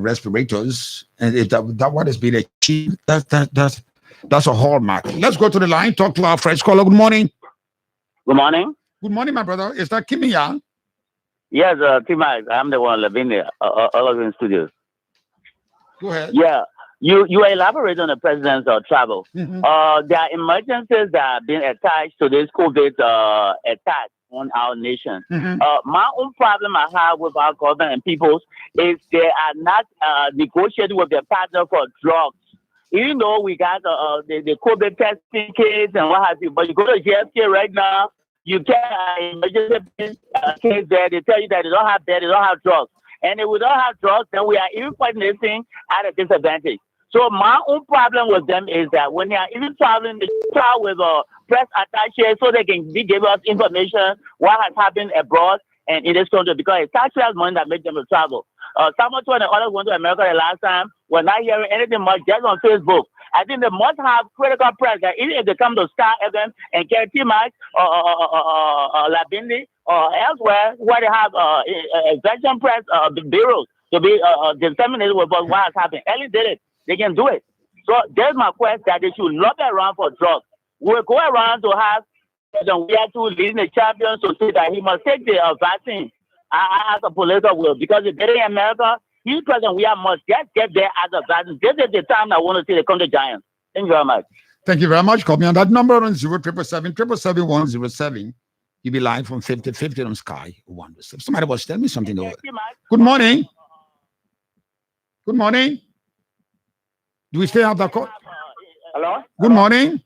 respirators, and if that what has been achieved, that's a hallmark. Let's go to the line. Talk to our French caller. Good morning. Good morning. Good morning, my brother. Is that Kimia? Yes, Tima. I'm the one living there. All of you in studios. Go ahead. Yeah. You elaborate on the president's travel. Mm-hmm. There are emergencies that have been attached to this COVID attack on our nation. Mm-hmm. My own problem I have with our government and people is they are not negotiating with their partner for drugs. even though we got the COVID testing kits and what have you, but you go to JFK right now, you get emergency case there. They tell you that they don't have bed, they don't have drugs, and if we don't have drugs, then we are even putting this thing at a disadvantage. So my own problem with them is that when they are even traveling, they travel with a press attaché so they can give us information what has happened abroad and in this country, because it's taxpayers' money that makes them to travel. Someone and others went to America the last time. We're not hearing anything much just on Facebook. I think they must have critical press that even if they come to Star FM and get T-Max or Labindi or elsewhere where they have exemption press bureaus to be disseminated with what has happened. Ellie did it. They can do it. So there's my quest that they should lobby around for drugs. We'll go around to have President Weah to leading the champions to say that he must take the vaccine as a political will, because if they're in America, President Weah must get there as a vaccine. This is the time I want to see the country giants. Thank you very much. Thank you very much. Call me on that number on 07777 You'll be live from 5050 on Sky 107. Somebody was telling me something over. Good morning. Good morning. Do we still have the call? Hello? Good morning.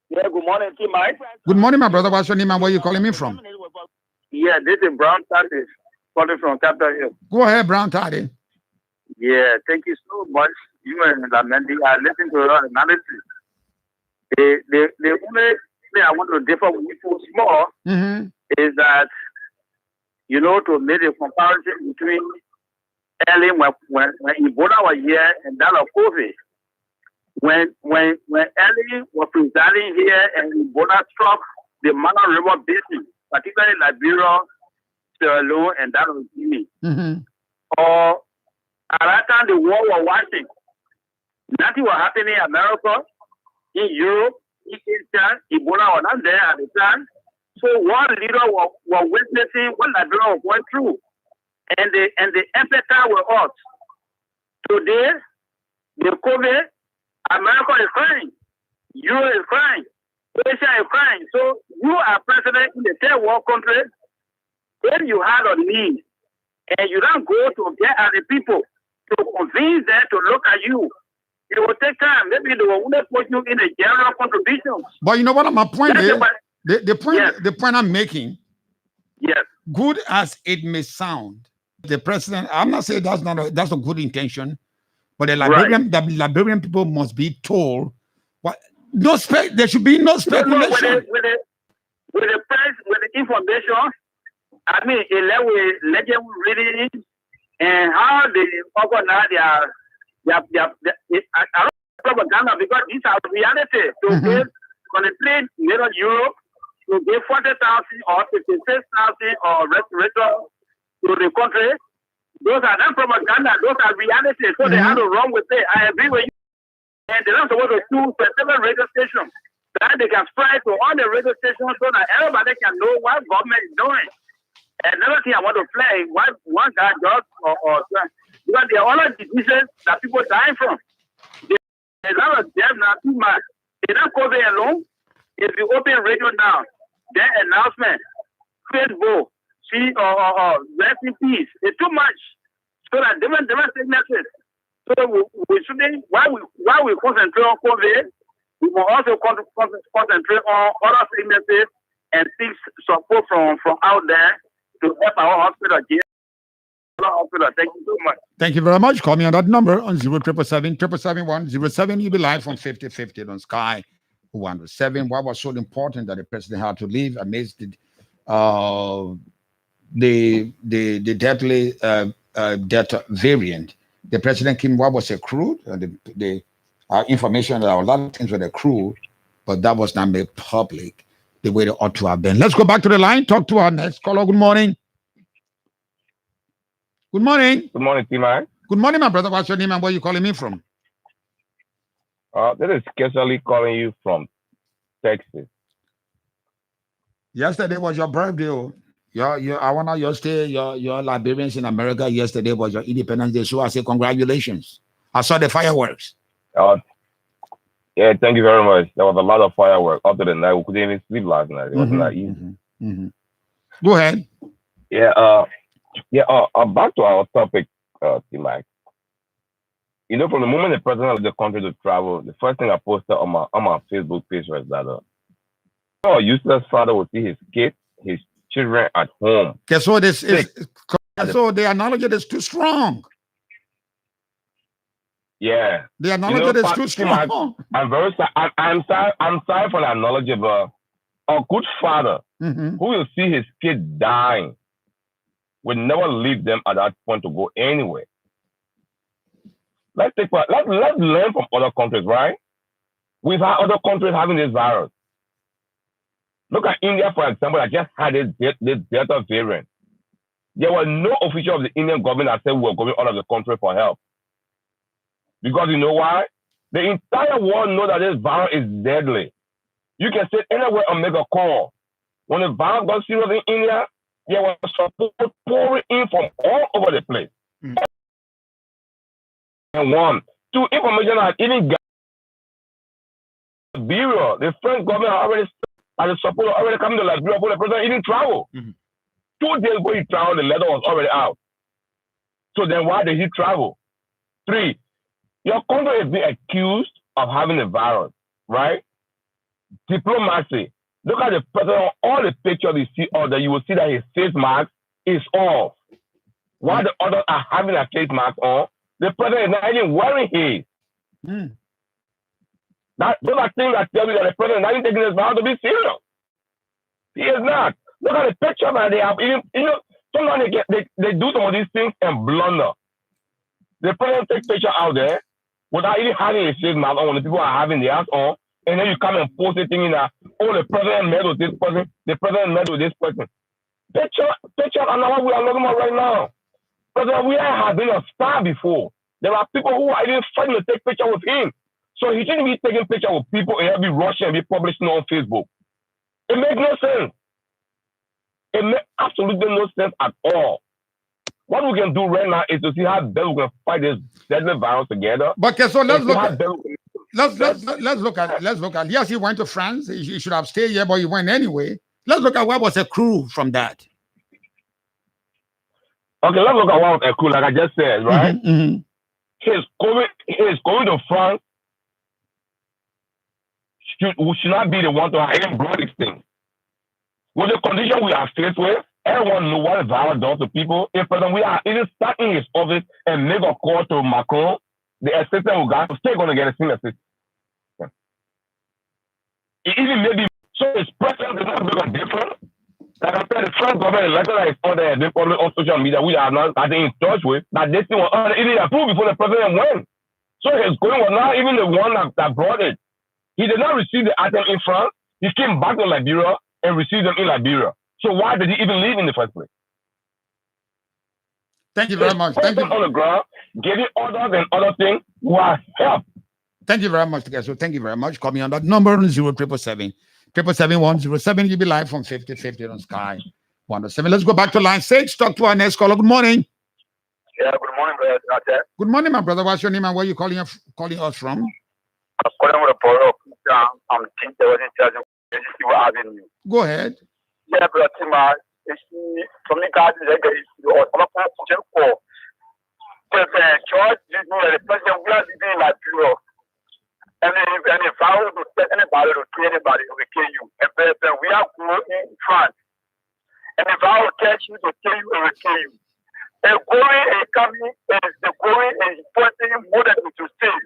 Yeah, good morning, T-Mike. Good morning, my brother. What's your name and where are you calling me from? Yeah, this is Brown Tati, calling from Capitol Hill. Go ahead, Brown Tati. Yeah, thank you so much. You and Lamendi, I listened to your analysis. The only thing I want to differ with you for small is that, you know, to make a comparison between early when Ebola was here and that of COVID. When Ellie was presiding here and Ebola struck the Mana River Basin, particularly Liberia, Sierra Leone, and that of Guinea. Or at that time the war was watching. Nothing was happening in America, in Europe, in Asia. Ebola was not there at the time. So one leader was witnessing what Liberia was going through. And the empathy were us. Today, the COVID, America is crying. Europe is crying. Asia is crying. So you are president in the third world country. If you have a need and you don't go to get at the people to convince them to look at you, it will take time. Maybe they will only put you in a general contribution. But you know what my point is? The point I'm making, yes, good as it may sound, the president, I'm not saying that's a good intention, but the Liberian people must be told what there should be no speculation. With the press, with the information, I mean, a legend reading and how they organize their propaganda, because these are reality. To give penetrate Middle Europe, to give 40,000 or 56,000 or respirators to the country, those are not propaganda, those are reality. So they have to run with it. I agree with you. And they're not supposed to choose specific radio stations that they can spread to all the radio stations so that everybody can know what government is doing. Another thing I want to play, one guy just because there are other diseases that people die from. There's a lot of death now, too much. They don't COVID alone. If you open radio now, their announcement, Facebook, see rest in peace. It's too much. So that different sicknesses. So we shouldn't, while we concentrate on COVID, we will also concentrate on other sicknesses and seek support from out there to help our hospital here. Thank you so much. Thank you very much. Call me on that number on 07777 You'll be live from 5050 on Sky 107. Why was so important that the president had to leave amidst the deadly Delta variant? The president came what was accrued, the information that a lot of things were accrued, but that was not made public the way they ought to have been. Let's go back to the line. Talk to our next caller. Good morning. Good morning. Good morning, T-Man. Good morning, my brother. What's your name and where are you calling me from? This is Kesali calling you from Texas. Yesterday was your birthday. I want to your stay, your Liberians in America. Yesterday was your Independence Day. So I say congratulations. I saw the fireworks. Yeah, thank you very much. There was a lot of fireworks up to the night. We couldn't even sleep last night. It was not easy. Go ahead. Yeah, back to our topic, T-Mac. You know, from the moment the president of the country to travel, the first thing I posted on my Facebook page was that a useless father will see his kids, his children at home. Guess what? So the analogy is too strong. Yeah. The analogy is too strong. I'm very sorry. I'm sorry for the analogy, but a good father who will see his kid dying will never leave them at that point to go anywhere. Let's learn from other countries, right? We've had other countries having this virus. Look at India, for example, that just had this Delta variant. There was no official of the Indian government that said we were going out of the country for help. Because you know why? The entire world knows that this virus is deadly. You can sit anywhere and make a call. When the virus got serious in India, there was support pouring in from all over the place. And one, two, information had even got the bureau. The French government already and the support already coming to Liberia for the president even travel. 2 days ago he traveled, the letter was already out. So then why did he travel? 3, your country is being accused of having a virus, right? Diplomacy. Look at the president, all the pictures you see, or that you will see that his face mask is off. While the others are having a face mask on, the president is not even wearing his. Those are things that tell you that the president is not even taking this virus to be serious. He is not. Look at the picture that they have. Even, sometimes they do some of these things and blunder. The president takes picture out there without even having a face mask on when the people are having theirs on, and then you come and post it thinking that, oh, the president met with this person, the president met with this person. Picture and what we are looking at right now. President Weah has been a star before. There are people who are even fighting to take picture with him. So he shouldn't be taking picture with people and he'll be rushing and be publishing on Facebook. It makes no sense. It makes absolutely no sense at all. What we can do right now is to see how best we can fight this deadly virus together. But okay, so let's look at. Yes, he went to France. He should have stayed here, but he went anyway. Let's look at what was accrued from that. Okay, let's look at what was accrued, like I just said, right? He's going to France. We should not be the one to even grow these things. With the condition we are faced with, everyone knows what the virus does to people. If we are even starting his office and make a call to Macron, the assistant we got is still going to get a senior assistant. It even maybe so his president is not make a difference. Like I said, the French government elected that is on there, they probably on social media, we are not in touch with, that this thing was even approved before the president went. So his going was not even the one that brought it. He did not receive the item in France. He came back to Liberia and received them in Liberia. So why did he even leave in the first place? Thank you very much. Thank you. On the ground, giving orders and other things was help. Thank you very much, guys. So thank you very much. Call me on that number 0777 777-107. You'll be live from 5050 on Sky 107. Let's go back to line 6. Talk to our next caller. Good morning. Yeah, good morning, brother. Good morning, my brother. What's your name and where are you calling us from? I'm calling with a borough. I'm Avenue. Go ahead. Yeah, brother Tima. From the garden, or some for George, the president, we are living in Liberia. And if I were to set anybody to kill anybody, we kill you. And we are going in France. And if I will catch you to kill you, we will kill you. And going and coming is the going and pointing more than to steal.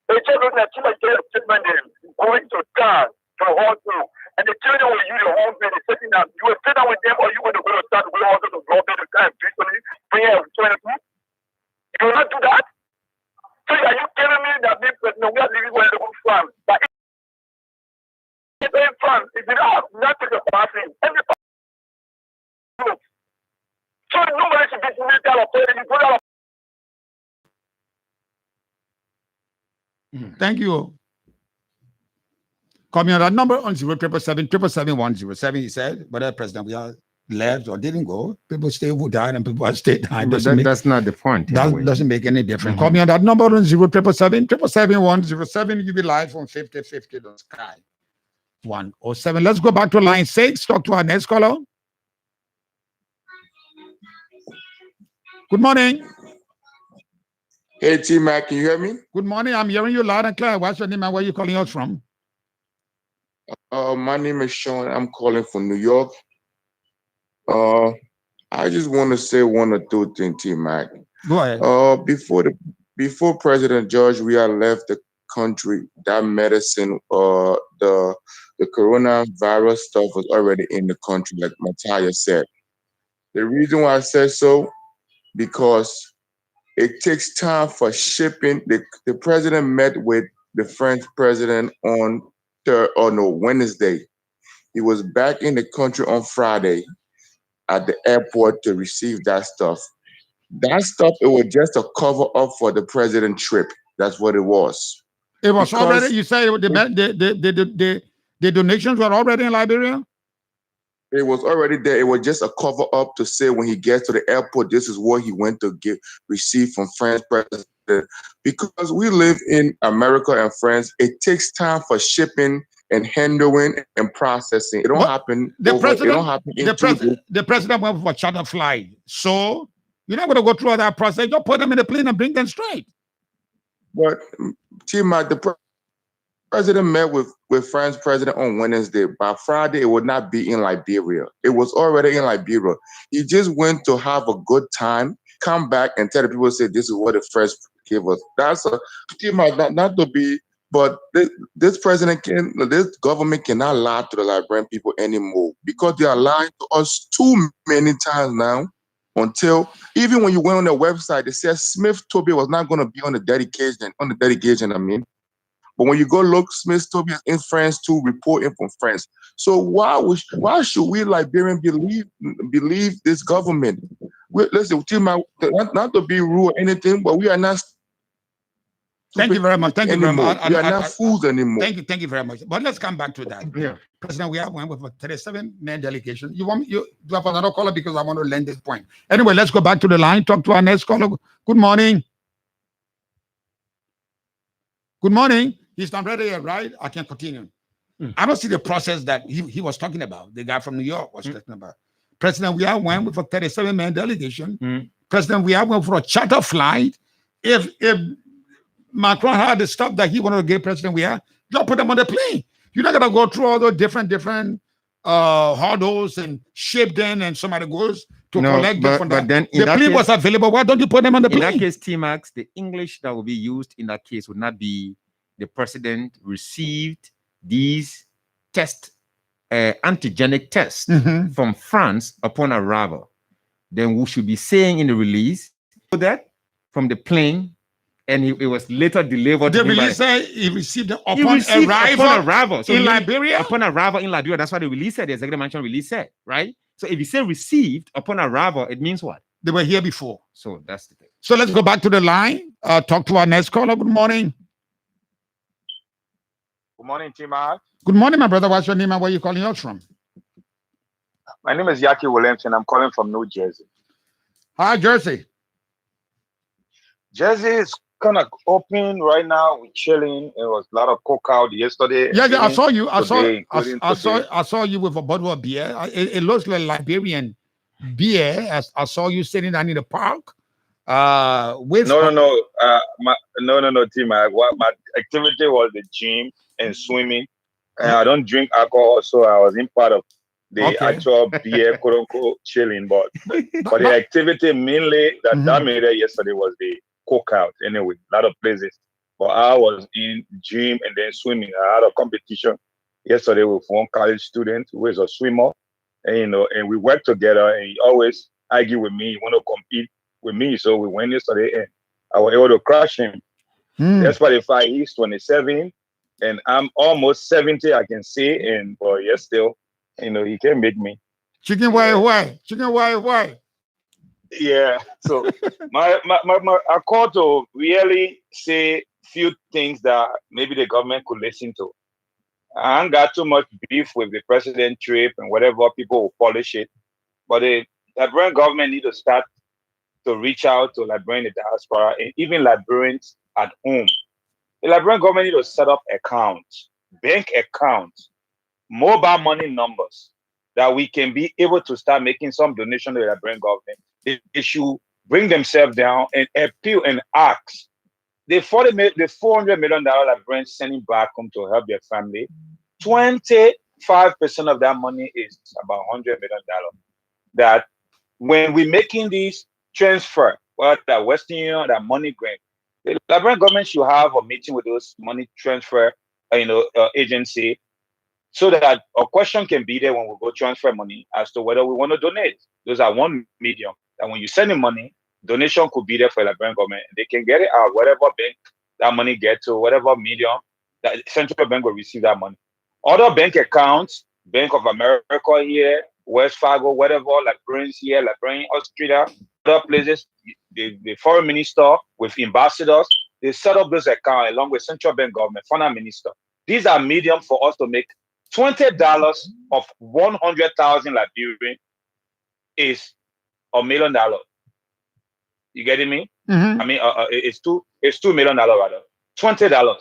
The children that children going to town to hospital. And the children will use your home and setting up. You will sit down with them or you want to go to start going also to go to the time peacefully. You will not do that. So are you telling me that this person we are living where they go from? But if they from, if they are not to the passing, so nobody should be military authority. Thank you. Call me on that number on 0777-777-107. He said, whether President Weah left or didn't go, people stay who died and people are stay dying. That's not the point. That doesn't make any difference. Call me on that number on 0777-777-107. You'll be live on 5050 on Sky 107. Let's go back to line 6. Talk to our next caller. Good morning. Hey, T-Mac, can you hear me? Good morning. I'm hearing you loud and clear. What's your name and where are you calling us from? My name is Sean. I'm calling from New York. I just want to say one or two things, T-Mac. Go ahead. Before President George Weah left the country, that medicine, the coronavirus stuff was already in the country, like Mattia said. The reason why I said so, because it takes time for shipping. The president met with the French president on Wednesday. He was back in the country on Friday at the airport to receive that stuff. That stuff, it was just a cover up for the president trip. That's what it was. It was already, you say the donations were already in Liberia? It was already there. It was just a cover up to say when he gets to the airport, this is what he went to receive from French president. Because we live in America and France, it takes time for shipping and handling and processing. It don't happen. The president went for a charter flight. So you're not going to go through all that process. Just put them in the plane and bring them straight. But T-Mac, the president met with French president on Wednesday. By Friday, it would not be in Liberia. It was already in Liberia. He just went to have a good time, come back and tell the people, say, this is what the French gave us. That's a T-Mac, not to be, but this government cannot lie to the Liberian people anymore because they are lying to us too many times now. Until even when you went on their website, it says Toby was not going to be on the dedication. But when you go look, Toby is in France too, reporting from France. So why should we Liberians believe this government? Listen, not to be rude or anything, but we are not. Thank you very much. Thank you very much. We are not fools anymore. Thank you very much. But let's come back to that. Yeah. President, we have one with a 37-man delegation. You have another caller because I want to land this point. Anyway, let's go back to the line. Talk to our next caller. Good morning. Good morning. He's not ready yet, right? I can continue. I don't see the process that he was talking about. The guy from New York was talking about. President Weah went with a 37-man delegation. President Weah went for a charter flight. If Macron had the stuff that he wanted to give President Weah, just put them on the plane. You're not gonna go through all the different hurdles and ship them, and somebody goes to collect them from that. Then the plane was available. Why don't you put them on the plane? In that case, T-Max, the English that will be used in that case would not be the president received these antigenic tests from France upon arrival. Then we should be saying in the release that from the plane, and it was later delivered. The release said he received them upon arrival so in Liberia? Upon arrival in Liberia. That's what the release said. The executive mansion release said, right? So if you say received upon arrival, it means what? They were here before. So that's the thing. So let's go back to the line. Talk to our next caller. Good morning. Good morning, T-Mac. Good morning, my brother. What's your name and where are you calling us from? My name is Yaki Williamson. I'm calling from New Jersey. Hi, Jersey. Jersey is kind of open right now. We're chilling. There was a lot of cookout yesterday. Yeah, I saw you. I saw you with a bottle of beer. It looks like Liberian beer. I saw you sitting down in the park. No, T-Mac. My activity was the gym and swimming. And I don't drink alcohol, so I was in part of the actual beer, quote unquote, chilling. But the activity mainly that made it yesterday was the cookout. Anyway, a lot of places. But I was in gym and then swimming. I had a competition yesterday with one college student who is a swimmer, and and we worked together. And he always argue with me, he want to compete with me. So we went yesterday, and I was able to crush him. That's why the fight. He's 27. And I'm almost 70, I can say, but yes, still, he can beat me. Chicken why? Chicken why? Yeah. So I call to really say few things that maybe the government could listen to. I ain't got too much beef with the president trip and whatever, people will polish it. But the Liberian government need to start to reach out to Liberian diaspora and even Liberians at home. The Liberian government need to set up accounts, bank accounts, mobile money numbers that we can be able to start making some donation to the Liberian government. They should bring themselves down and appeal and ask the $400 million that Brent's sending back home to help their family, 25% of that money is about $100 million. That when we're making these transfer, well, that Western Union, that money grant, the Liberian government should have a meeting with those money transfer, agency, so that a question can be there when we go transfer money as to whether we want to donate. Those are one medium. And when you send the money, donation could be there for the Liberian government. They can get it out, whatever bank that money get to, whatever medium, that central bank will receive that money. Other bank accounts, Bank of America here, West Fargo, whatever, Liberians here, Liberian Australia, other places, the foreign minister with ambassadors, they set up those accounts along with central bank government, finance minister. These are medium for us to make $20 of 100,000 Liberian is $1 million. You getting me? Mm-hmm. I mean, it's $2 million rather. $20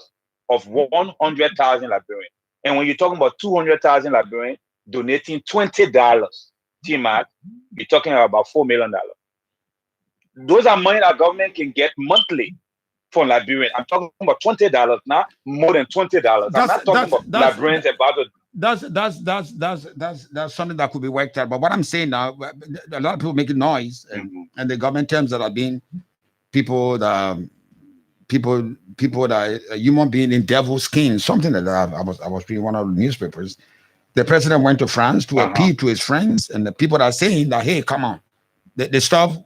of 100,000 Liberian. And when you're talking about 200,000 Liberian donating $20, T-Mac, you're talking about $4 million. Those are money that government can get monthly for Liberian. I'm talking about $20, not more than $20. I'm not talking about Liberians about to. That's something that could be worked out. But what I'm saying now, a lot of people making noise, and the government terms that are being people that human being in devil's skin, something like that. I was reading one of the newspapers. The president went to France to appeal to his friends, and the people that are saying that, hey, come on, the stuff.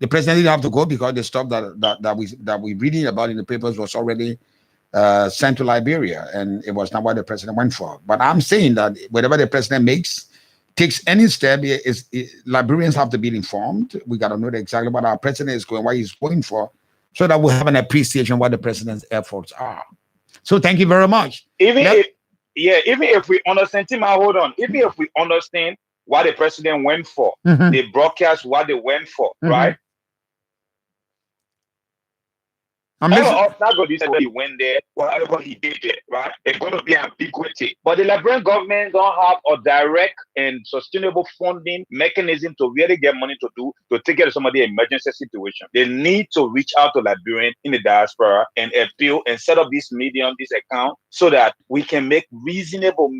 The president didn't have to go because the stuff that we reading about in the papers was already sent to Liberia, and it was not what the president went for. But I'm saying that whatever the president takes any step, Liberians have to be informed. We got to know exactly what our president is going, what he's going for, so that we have an appreciation of what the president's efforts are. So thank you very much. Even if we understand, hold on. Even if we understand what the president went for, they broadcast what they went for, right? Not going to say he went there, whatever he did there, right? It's going to be ambiguity. But the Liberian government don't have a direct and sustainable funding mechanism to really get money to take care of some of the emergency situation. They need to reach out to Liberian in the diaspora and appeal and set up this medium, this account, so that we can make reasonable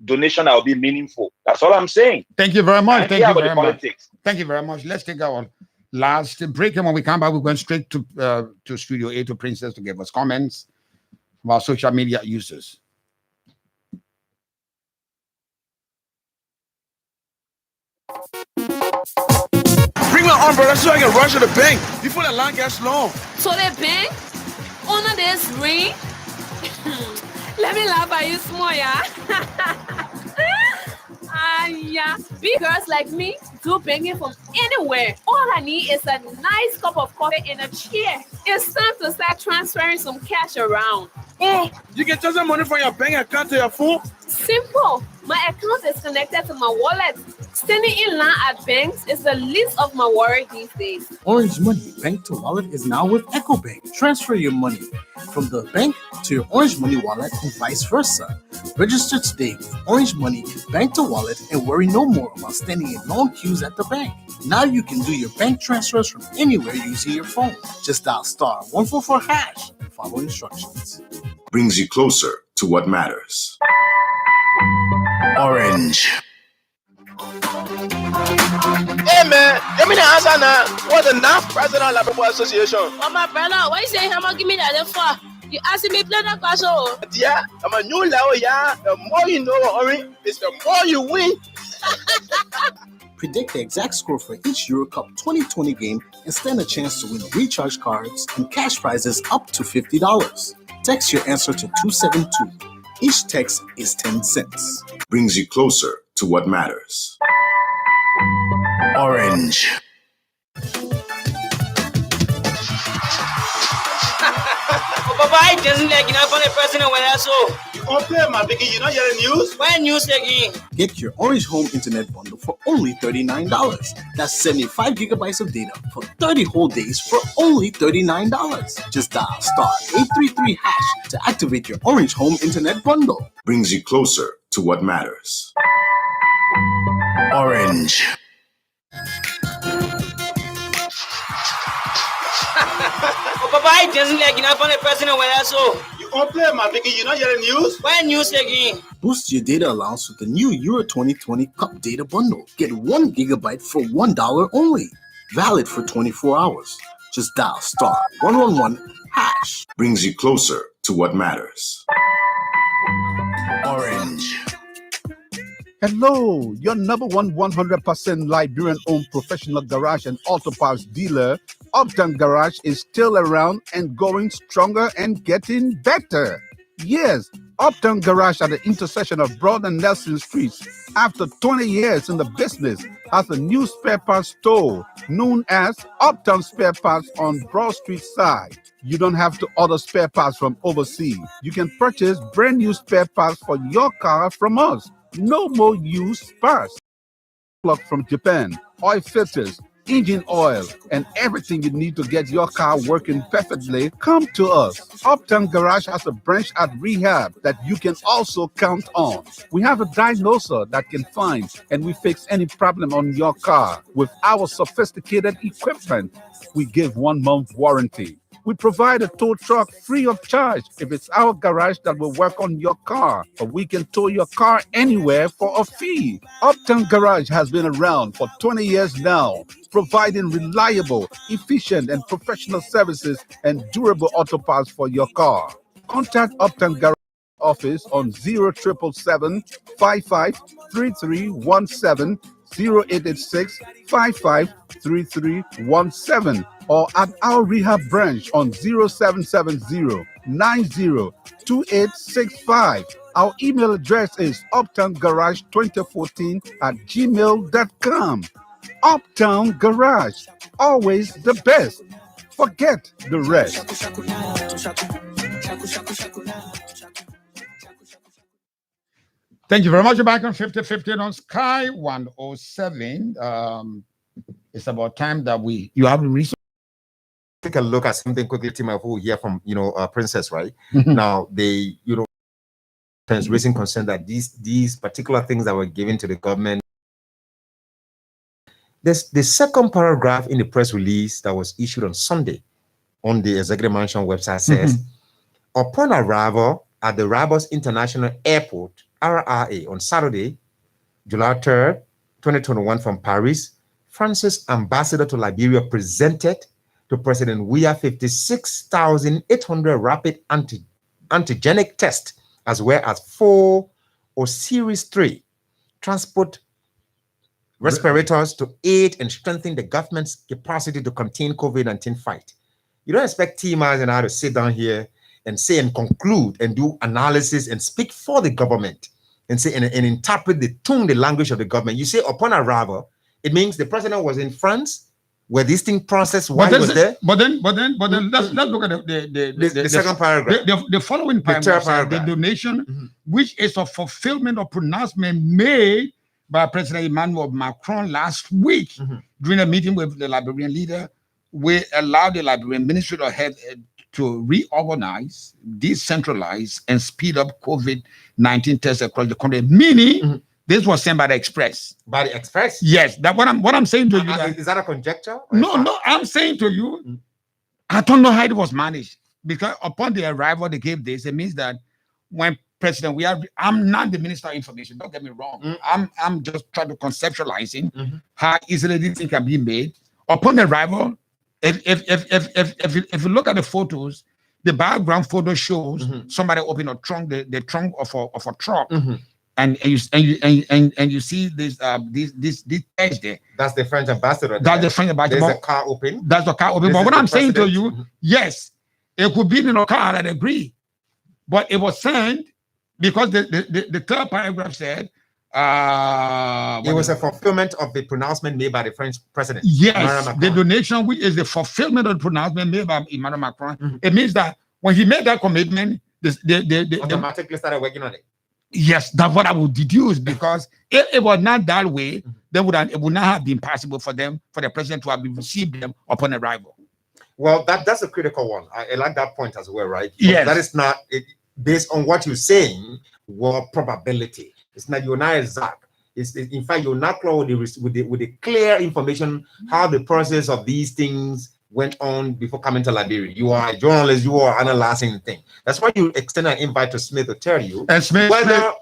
donation that will be meaningful. That's all I'm saying. Thank you very much. Thank you very much. Thank you very much. Let's take our last break, and when we come back, we're going straight to Studio A to Princess to give us comments about social media users. Bring my umbrella so I can rush to the bank before the line gets long. So the bank? Under this ring? Let me laugh at you small, yeah? Yeah, big girls like me do banking from anywhere. All I need is a nice cup of coffee and a chair. It's time to start transferring some cash around. Oh, you can transfer money from your bank account to your phone? Simple. My account is connected to my wallet. Standing in line at banks is the least of my worry these days. Orange Money Bank to Wallet is now with EcoBank. Transfer your money from the bank to your Orange Money wallet and vice versa. Register today with Orange Money Bank to Wallet and worry no more about standing in long queues at the bank. Now you can do your bank transfers from anywhere using your phone. Just dial *144# and follow instructions. Brings you closer to what matters. Orange. Hey man, give me the answer now. What's the now president of the People Association? Oh my brother, why you saying I'm gonna give me that for? You asking me plenty of questions. Yeah, I'm a new level, yeah. The more you know, Ori, it's the more you win. Predict the exact score for each Euro Cup 2020 game and stand a chance to win recharge cards and cash prizes up to $50. Text your answer to 272. Each text is 10 cents. Brings you closer to what matters. Orange. Papa, I doesn't like the President Weah, so you compare my biggie, you know your news? Why news again? Get your Orange Home Internet bundle for only $39. That's 75 gigabytes of data for 30 whole days for only $39. Just dial *833# to activate your Orange Home Internet bundle. Brings you closer to what matters. Orange. Papa, I just like the President Weah, so. You complain, man, because you not hear the news? Why news again? Boost your data allowance with the new Euro 2020 Cup Data Bundle. Get 1 gigabyte for $1 only. Valid for 24 hours. Just dial *111# Brings you closer to what matters. Orange. Hello, your number one 100% Liberian-owned professional garage and auto parts dealer, Uptown Garage, is still around and going stronger and getting better. Yes, Uptown Garage at the intersection of Broad and Nelson Streets, after 20 years in the business, has a new spare parts store known as Uptown Spare Parts on Broad Street side. You don't have to order spare parts from overseas. You can purchase brand new spare parts for your car from us. No more used parts. Plug from Japan, oil filters, engine oil, and everything you need to get your car working perfectly, come to us. Uptown Garage has a branch at Rehab that you can also count on. We have a diagnoser that can find and we fix any problem on your car. With our sophisticated equipment, we give 1 month warranty. We provide a tow truck free of charge if it's our garage that will work on your car, or we can tow your car anywhere for a fee. Uptown Garage has been around for 20 years now, providing reliable, efficient, and professional services and durable auto parts for your car. Contact Uptown Garage office on 0777 553317, 0886 553317, or at our rehab branch on 0770 902865. Our email address is uptowngarage2014@gmail.com. Uptown Garage, always the best. Forget the rest. Thank you very much. You're back on 50/50 on Sky 107. It's about time that you have reached. Take a look at something quickly, Tim, who hear from Princess, right? Mhm. Now they raising concern that these particular things that were given to the government. There's the second paragraph in the press release that was issued on Sunday on the Executive Mansion website says, upon arrival at the Rabos International Airport, RRA, on Saturday, July 3rd, 2021, from Paris, France's ambassador to Liberia presented to President Weah 56,800 rapid antigenic tests, as well as 4 Series 3 transport respirators to aid and strengthen the government's capacity to contain COVID-19 fight. You don't expect teamers and I to sit down here and say and conclude and do analysis and speak for the government and say and interpret the tone, the language of the government. You say upon arrival, it means the president was in France where this thing process why was there. But then let's look at the second paragraph. The following paragraph, the donation, which is a fulfillment of pronouncement made by President Emmanuel Macron last week during a meeting with the Liberian leader. We allowed the Liberian Ministry of Health to reorganize, decentralize, and speed up COVID-19 tests across the country. Meaning, this was sent by the Express. By the Express? Yes. That what I'm saying to you. Is that a conjecture? No, I'm saying to you, I don't know how it was managed. Because upon the arrival, they gave this. It means that when President Weah, I'm not the Minister of Information, don't get me wrong. I'm just trying to conceptualizing how easily this thing can be made. Upon arrival, if you look at the photos, the background photo shows somebody open a trunk, the trunk of a truck, and you see these tags there. That's the French ambassador. That's the French ambassador. There's a car open. That's the car open. But what I'm saying to you, yes, it could be in a car. I agree, but it was sent because the third paragraph said. It was a fulfillment of the pronouncement made by the French president. Yes, the donation, which is the fulfillment of the pronouncement made by Emmanuel Macron. It means that when he made that commitment, the automatically started working on it. Yes, that's what I would deduce, because if it was not that way, then it would not have been possible for the president to have received them upon arrival. Well, that's a critical one. I like that point as well, right? Yes. That is not based on what you're saying. What probability? It's not, you're not exact. In fact, you're not clear with the clear information how the process of these things went on before coming to Liberia. You are a journalist, you are analyzing the thing. That's why you extend an invite to Smith to tell you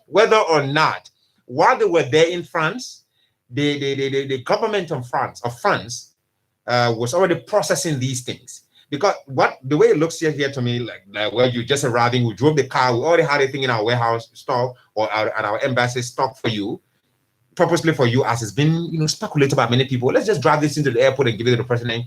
whether or not, while they were there in France, the government of France was already processing these things. Because the way it looks here to me, like where you just arriving, we drove the car, we already had a thing in our warehouse stock or at our embassy stock for you, purposely for you, as it's been speculated by many people. Let's just drive this into the airport and give it to the president,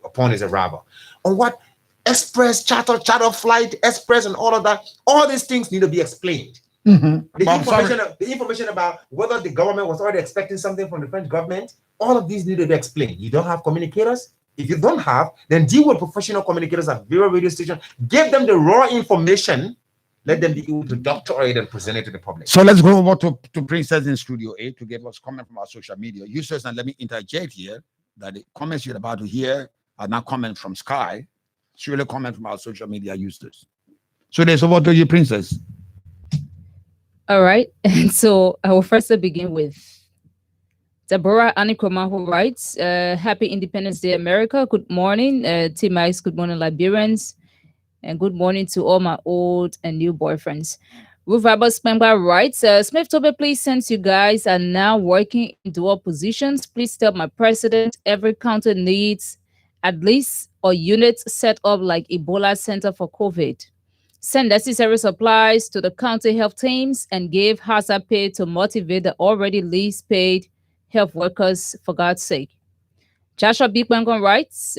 upon his arrival. On what express, charter flight, express, and all of that, all these things need to be explained. The information about whether the government was already expecting something from the French government, all of these need to be explained. You don't have communicators. If you don't have, then deal with professional communicators at various radio stations. Give them the raw information. Let them be able to doctor it and present it to the public. So let's go over to Princess in Studio A to give us comment from our social media users. And let me interject here that the comments you're about to hear are not comments from Sky. It's really comment from our social media users. So there's over to you, Princess. All right. And so I will first begin with Deborah Anikroma, who writes, Happy Independence Day, America. Good morning, T-Max. Good morning, Liberians. And good morning to all my old and new boyfriends. Ruth Roberts Pemba writes, Smith Toby, please, since you guys are now working in dual positions, please tell my president every county needs at least a unit set up like Ebola Center for COVID. Send necessary supplies to the county health teams and give hazard pay to motivate the already least paid health workers, for God's sake. Joshua Bigbangon writes,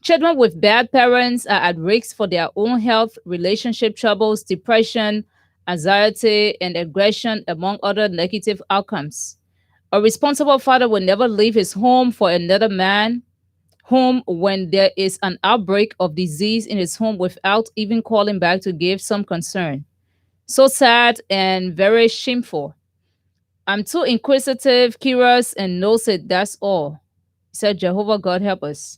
children with bad parents are at risk for their own health, relationship troubles, depression, anxiety, and aggression, among other negative outcomes. A responsible father will never leave his home for another man home when there is an outbreak of disease in his home without even calling back to give some concern. So sad and very shameful. I'm too inquisitive, curious, and knows it, that's all. He said, Jehovah God help us.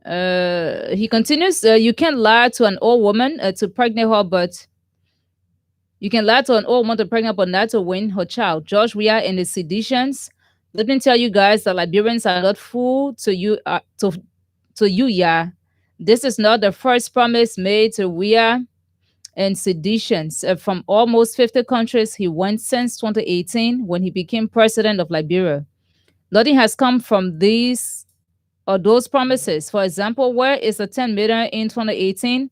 He continues, you can't lie to an old woman to pregnant her, but you can lie to an old woman to pregnant, but not to win her child. George Weah and his seditions. Let me tell you guys that Liberians are not fool to you, yeah. This is not the first promise made to Weah and seditions from almost 50 countries he went since 2018 when he became president of Liberia. Nothing has come from these or those promises. For example, where is the 10 million in 2018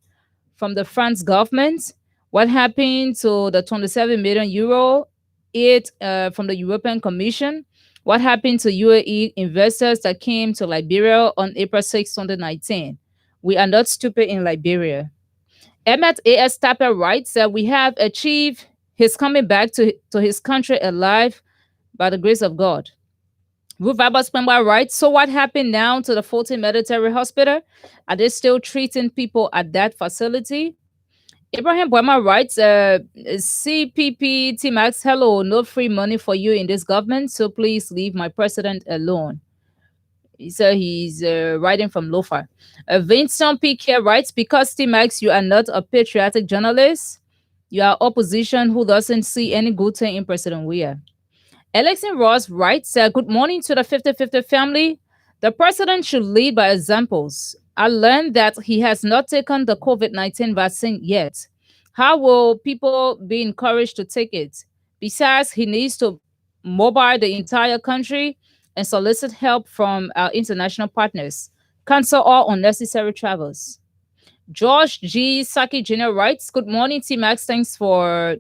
from the France government? What happened to the 27 million euro aid from the European Commission? What happened to UAE investors that came to Liberia on April 6, 2019? We are not stupid in Liberia. Emmett A.S. Tapper writes that we have achieved his coming back to his country alive by the grace of God. Ruth Abbas Pemba writes, so what happened now to the 14 military hospital? Are they still treating people at that facility? Ibrahim Boima writes, CPP T-Max, hello, no free money for you in this government, so please leave my president alone. So he's writing from Lofa. Vincent Piquet writes, because T-Max, you are not a patriotic journalist. You are opposition who doesn't see any good thing in President Weah. Alexin Ross writes, good morning to the 50-50 family. The president should lead by examples. I learned that he has not taken the COVID-19 vaccine yet. How will people be encouraged to take it? Besides, he needs to mobilize the entire country and solicit help from our international partners. Cancel all unnecessary travels. George G. Saki Jr. writes, good morning, T-Max. Thanks for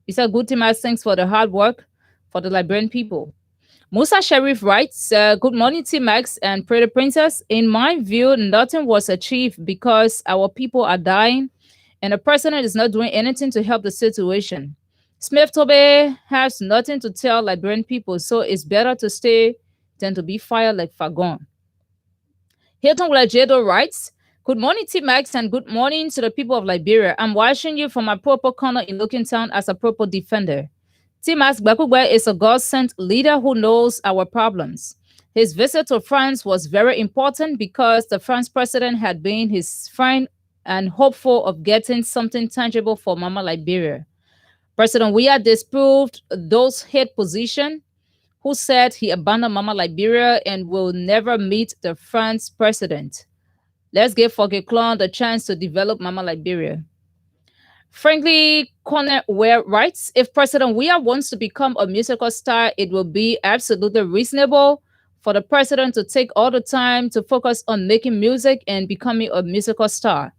the hard work for the Liberian people. Musa Sharif writes, good morning, T-Max and Pretty Princess. In my view, nothing was achieved because our people are dying and the president is not doing anything to help the situation. Smith Toby has nothing to tell Liberian people, so it's better to stay than to be fired like Fagon. Hilton Wulajedo writes, good morning, T-Max, and good morning to the people of Liberia. I'm watching you from my proper corner in Looking Town as a proper defender. T-Max Bakugwe is a God-sent leader who knows our problems. His visit to France was very important because the French president had been his friend and hopeful of getting something tangible for Mama Liberia. President Weah disproved those hate positions who said he abandoned Mama Liberia and will never meet the France president. Let's give Fogeclon the chance to develop Mama Liberia. Frankly, Corner Weah writes, if President Weah wants to become a musical star, it will be absolutely reasonable for the president to take all the time to focus on making music and becoming a musical star.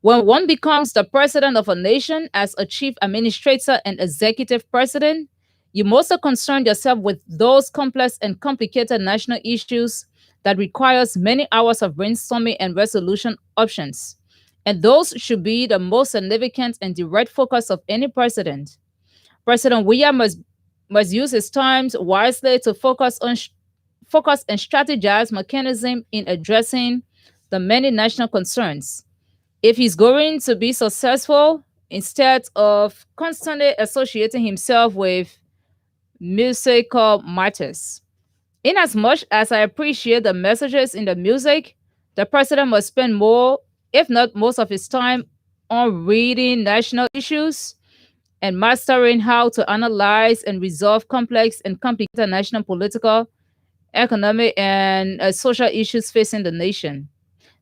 When one becomes the president of a nation as a chief administrator and executive president, you mostly concern yourself with those complex and complicated national issues that requires many hours of brainstorming and resolution options. And those should be the most significant and direct focus of any president. President Weah must use his times wisely to focus and strategize mechanism in addressing the many national concerns. If he's going to be successful, instead of constantly associating himself with musical matters. Inasmuch as I appreciate the messages in the music, the president must spend more, if not most of his time, on reading national issues and mastering how to analyze and resolve complex and complicated national political, economic, and social issues facing the nation.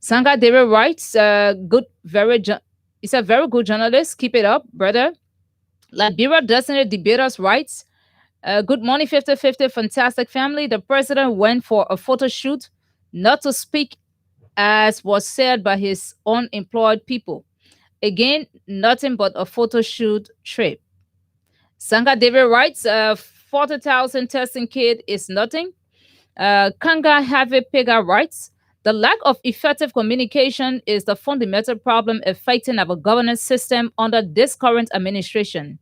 Sanga David writes, he's a very good journalist. Keep it up, brother. Liberia Destiny Debaters writes, good morning, 50-50, fantastic family. The president went for a photo shoot, not to speak as was said by his unemployed people. Again, nothing but a photo shoot trip. Sanga David writes, 40,000 testing kit is nothing. Kanga Have Pega writes, the lack of effective communication is the fundamental problem affecting our governance system under this current administration.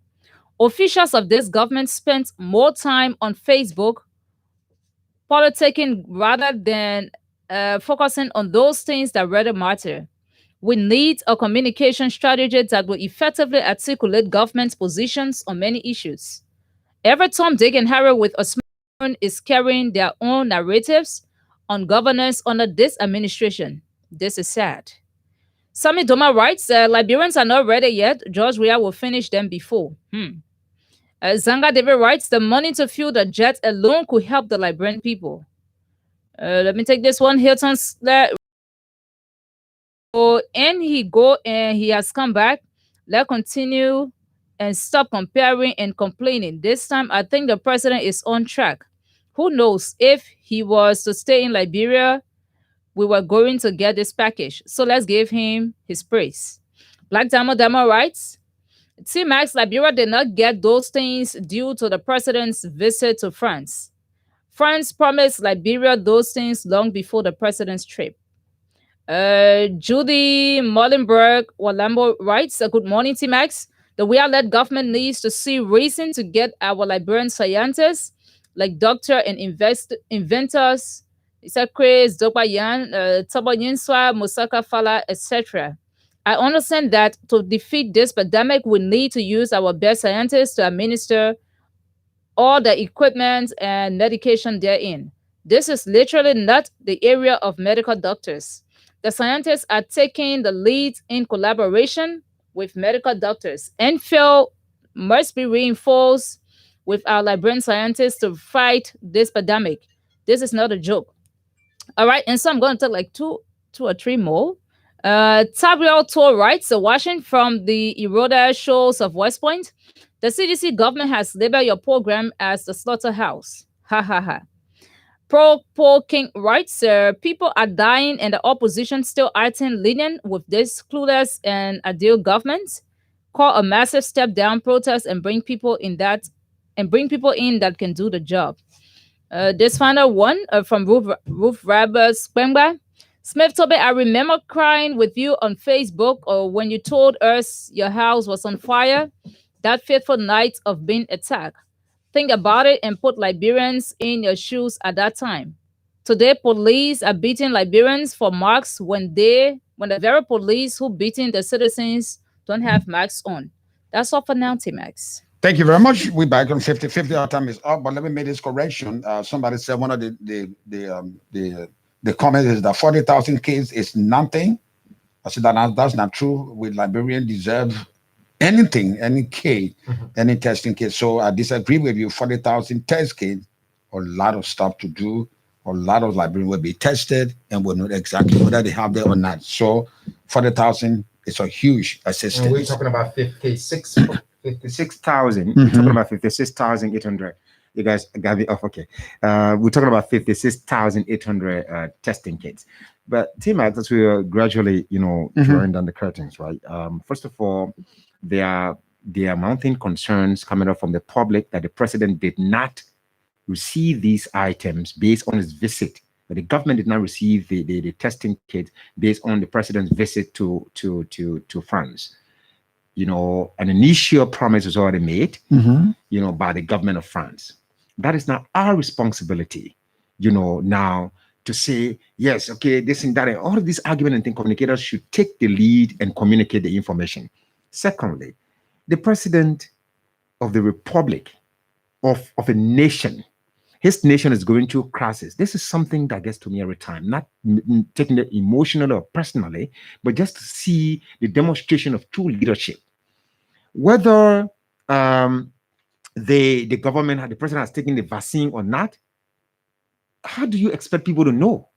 Officials of this government spent more time on Facebook politicking rather than focusing on those things that really matter. We need a communication strategy that will effectively articulate government's positions on many issues. Every Tom, Dick, and Harry with a smartphone is carrying their own narratives on governance under this administration. This is sad. Sami Doma writes, Liberians are not ready yet. George Weah will finish them before. Zanga David writes, the money to fuel the jet alone could help the Liberian people. Let me take this one. Hilton's and he has come back. Let's continue and stop comparing and complaining. This time, I think the president is on track. Who knows, if he was to stay in Liberia, we were going to get this package. So let's give him his praise. Black Damo writes, T-Max, Liberia did not get those things due to the president's visit to France. France promised Liberia those things long before the president's trip. Judy Mollenberg Walambo writes, good morning, T-Max. The Weah-led government needs to see reason to get our Liberian scientists, like doctor and inventors, Chris, Dobayan, Tabanyinswa, Musaka Fala, etc. I understand that to defeat this pandemic, we need to use our best scientists to administer all the equipment and medication therein. This is literally not the area of medical doctors. The scientists are taking the lead in collaboration with medical doctors. NPhil must be reinforced with our Liberian scientists to fight this pandemic. This is not a joke. All right, and so I'm going to take like two or three more. Tabriel Tour writes, watching from the eroded shores of West Point, the CDC government has labeled your program as the slaughterhouse. Ha ha ha. Paul King writes, people are dying and the opposition still acting lenient with this clueless and ideal government. Call a massive step down protest and bring people in that can do the job. This final one from Ruth Roberts Spengba. Smith Toby, I remember crying with you on Facebook or when you told us your house was on fire that fateful night of being attacked. Think about it and put Liberians in your shoes at that time. Today, police are beating Liberians for marks when the very police who beating the citizens don't have marks on. That's all for now, T-Max. Thank you very much. We're back on 50-50. Our time is up, but let me make this correction. Somebody said one of the comment is that 40,000 kids is nothing. I said that's not true. We Liberians deserve anything, any testing kit. So I disagree with you. 40,000 test kits a lot of stuff to do. A lot of Liberians will be tested and will know exactly whether they have that or not. So 40,000 is a huge assistance. And we're talking about 56,000. We're talking about 56,800. You guys got me off. Okay. We're talking about 56,800 testing kits. But Tim, as we are gradually, drawing down the curtains, right? First of all, there are mounting concerns coming up from the public that the president did not receive these items based on his visit. But the government did not receive the testing kit based on the president's visit to France. An initial promise was already made, by the government of France. That is not our responsibility, now to say, yes, okay, this and that, and all of these arguments and things, communicators should take the lead and communicate the information. Secondly, the president of the republic of a nation, his nation is going through crisis. This is something that gets to me every time, not taking it emotionally or personally, but just to see the demonstration of true leadership. Whether the government, the president has taken the vaccine or not, how do you expect people to know?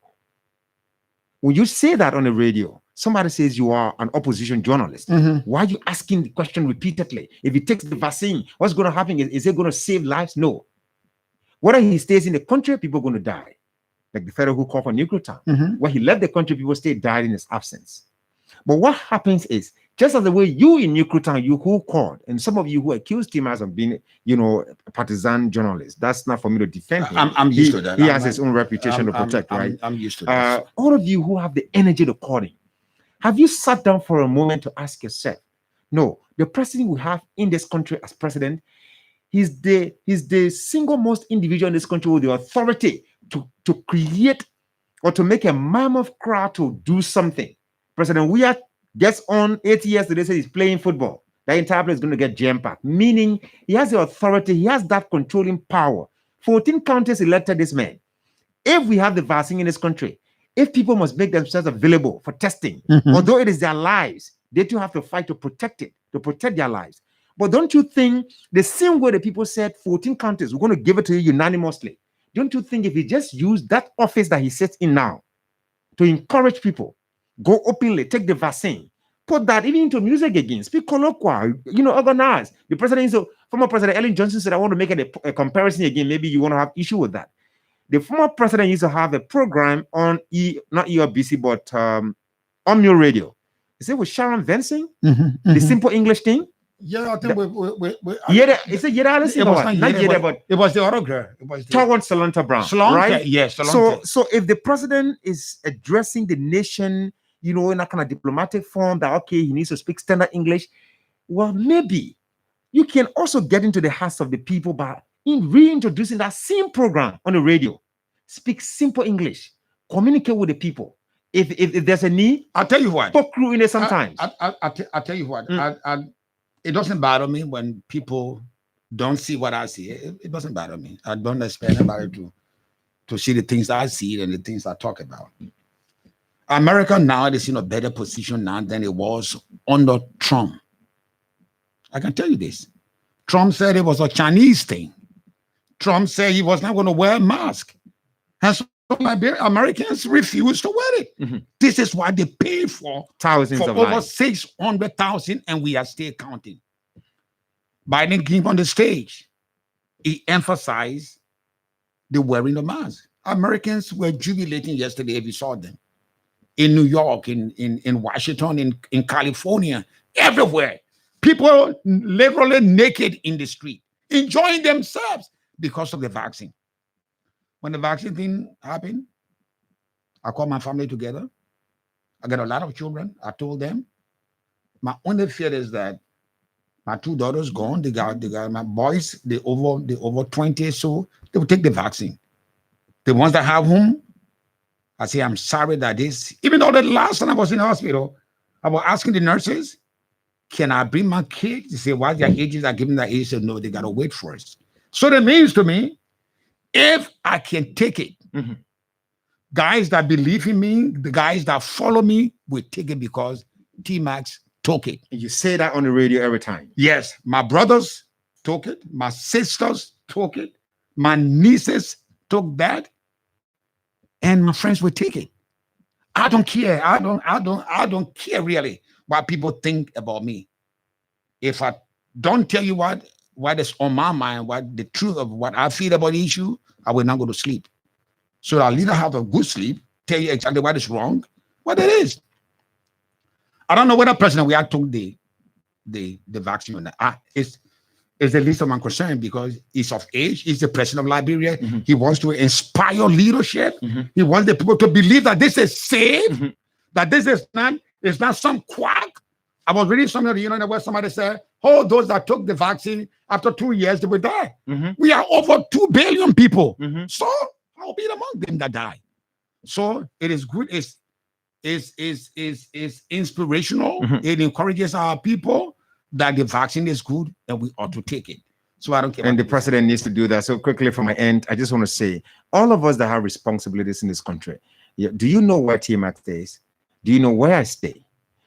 When you say that on the radio, somebody says you are an opposition journalist. Why are you asking the question repeatedly? If he takes the vaccine, what's going to happen? Is it going to save lives? No. Whether he stays in the country, people are going to die. Like the fellow who called for nuclear time. When he left the country, people died in his absence. But what happens is, just as the way you in nuclear time, you who called, and some of you who accused him as of being, a partisan journalist, that's not for me to defend him. I'm used to that. He has his own reputation to protect, right? I'm used to that. All of you who have the energy to call him, have you sat down for a moment to ask yourself, no, the president we have in this country as president, he's the single most individual in this country with the authority to create or to make a mammoth crowd to do something. President Weah gets on 8 years today, says he's playing football. The entire place is going to get jam-packed, meaning he has the authority, he has that controlling power. 14 counties elected this man. If we have the vaccine in this country, if people must make themselves available for testing, although it is their lives, they too have to fight to protect it, to protect their lives. But don't you think the same way that people said 14 counties, we're going to give it to you unanimously, don't you think if he just used that office that he sits in now to encourage people, go openly, take the vaccine, put that even into music again, speak colloquial, organize. The president, former President Ellen Johnson said, I want to make it a comparison again. Maybe you want to have issue with that. The former president used to have a program on not ERBC, but Omni Radio. Is it with Sharon Vincent? The simple English thing? Yeah, I think it's a Yeda, but it was the other girl. It was Towards Salanta Brown, right? Yes. So if the president is addressing the nation, in a kind of diplomatic form that, okay, he needs to speak standard English, well, maybe you can also get into the hearts of the people by reintroducing that same program on the radio. Speak simple English, communicate with the people. If there's a need, I'll tell you what. Put crew in it sometimes. I'll tell you what. It doesn't bother me when people don't see what I see. It doesn't bother me. I don't expect anybody to see the things I see and the things I talk about. America now is in a better position now than it was under Trump. I can tell you this. Trump said it was a Chinese thing. Trump said he was not going to wear a mask. And so Americans refused to wear it. This is why they pay for thousands of over lives. 600,000, and we are still counting. Biden came on the stage. He emphasized the wearing of masks. Americans were jubilating yesterday if you saw them. In New York, in Washington, in California, everywhere. People literally naked in the street, enjoying themselves because of the vaccine. When the vaccine thing happened, I called my family together. I got a lot of children. I told them, my only fear is that my two daughters gone. They got my boys, they over 20, so they will take the vaccine. The ones that have home, I say, I'm sorry that this, even though the last time I was in the hospital, I was asking the nurses, can I bring my kids? They say, why their ages are giving that age? They said, no, they got to wait for us. So that means to me, if I can take it, guys that believe in me, the guys that follow me will take it because T-Max took it. And you say that on the radio every time. Yes, my brothers took it. My sisters took it. My nieces took that, and my friends would take it. I don't care. I don't care really what people think about me. If I don't tell you what is on my mind, what the truth of what I feel about the issue, I will not go to sleep. So I'll either have a good sleep, tell you exactly what is wrong, what it is. I don't know whether President Weah took the vaccine or not. It's the least of my concern because he's of age. He's the president of Liberia. He wants to inspire leadership. He wants the people to believe that this is safe, that this is not some quack. I was reading something where somebody said, oh, those that took the vaccine after 2 years, they will die. We are over 2 billion people. So I'll be among them that die. So it is good. It's inspirational. It encourages our people that the vaccine is good and we ought to take it. So I don't care. And the president needs to do that. So quickly from my end, I just want to say, all of us that have responsibilities in this country, do you know where TMAC stays? Do you know where I stay?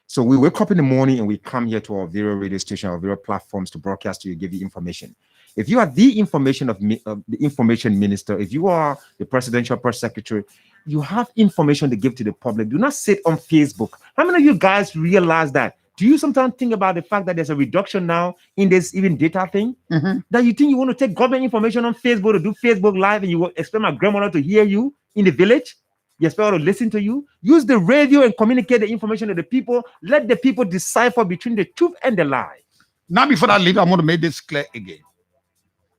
So we wake up in the morning and we come here to our video radio station, our video platforms to broadcast to you, give you information. If you are the information the information minister, if you are the presidential press secretary, you have information to give to the public. Do not sit on Facebook. How many of you guys realize that? Do you sometimes think about the fact that there's a reduction now in this even data thing? That you think you want to take government information on Facebook to do Facebook Live and you expect my grandmother to hear you in the village? You expect her to listen to you? Use the radio and communicate the information to the people. Let the people decipher between the truth and the lie. Now, before I leave, I want to make this clear again.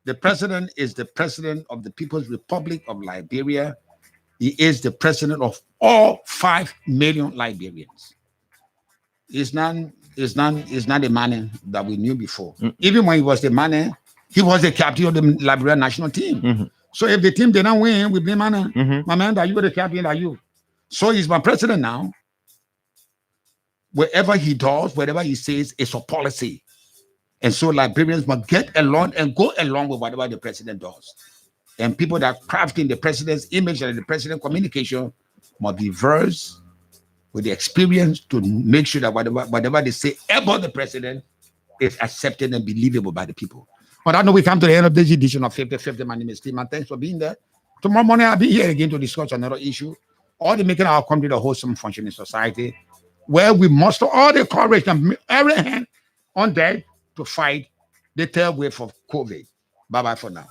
The president is the president of the People's Republic of Liberia. He is the president of all 5 million Liberians. It's not the man that we knew before. Even when he was the man, he was the captain of the Liberia national team. So if the team did not win, we blame man. My man, that you were the captain, that you. So he's my president now. Whatever he does, whatever he says, is a policy. And so Liberians must get along and go along with whatever the president does. And people that crafting the president's image and the president's communication must be versed with the experience to make sure that whatever they say about the president is accepted and believable by the people. But I know we come to the end of this edition of 50/50. My name is Steve, and thanks for being there. Tomorrow morning, I'll be here again to discuss another issue, or the making our country the wholesome functioning society, where we muster all the courage and every hand on deck to fight the third wave of COVID. Bye-bye for now.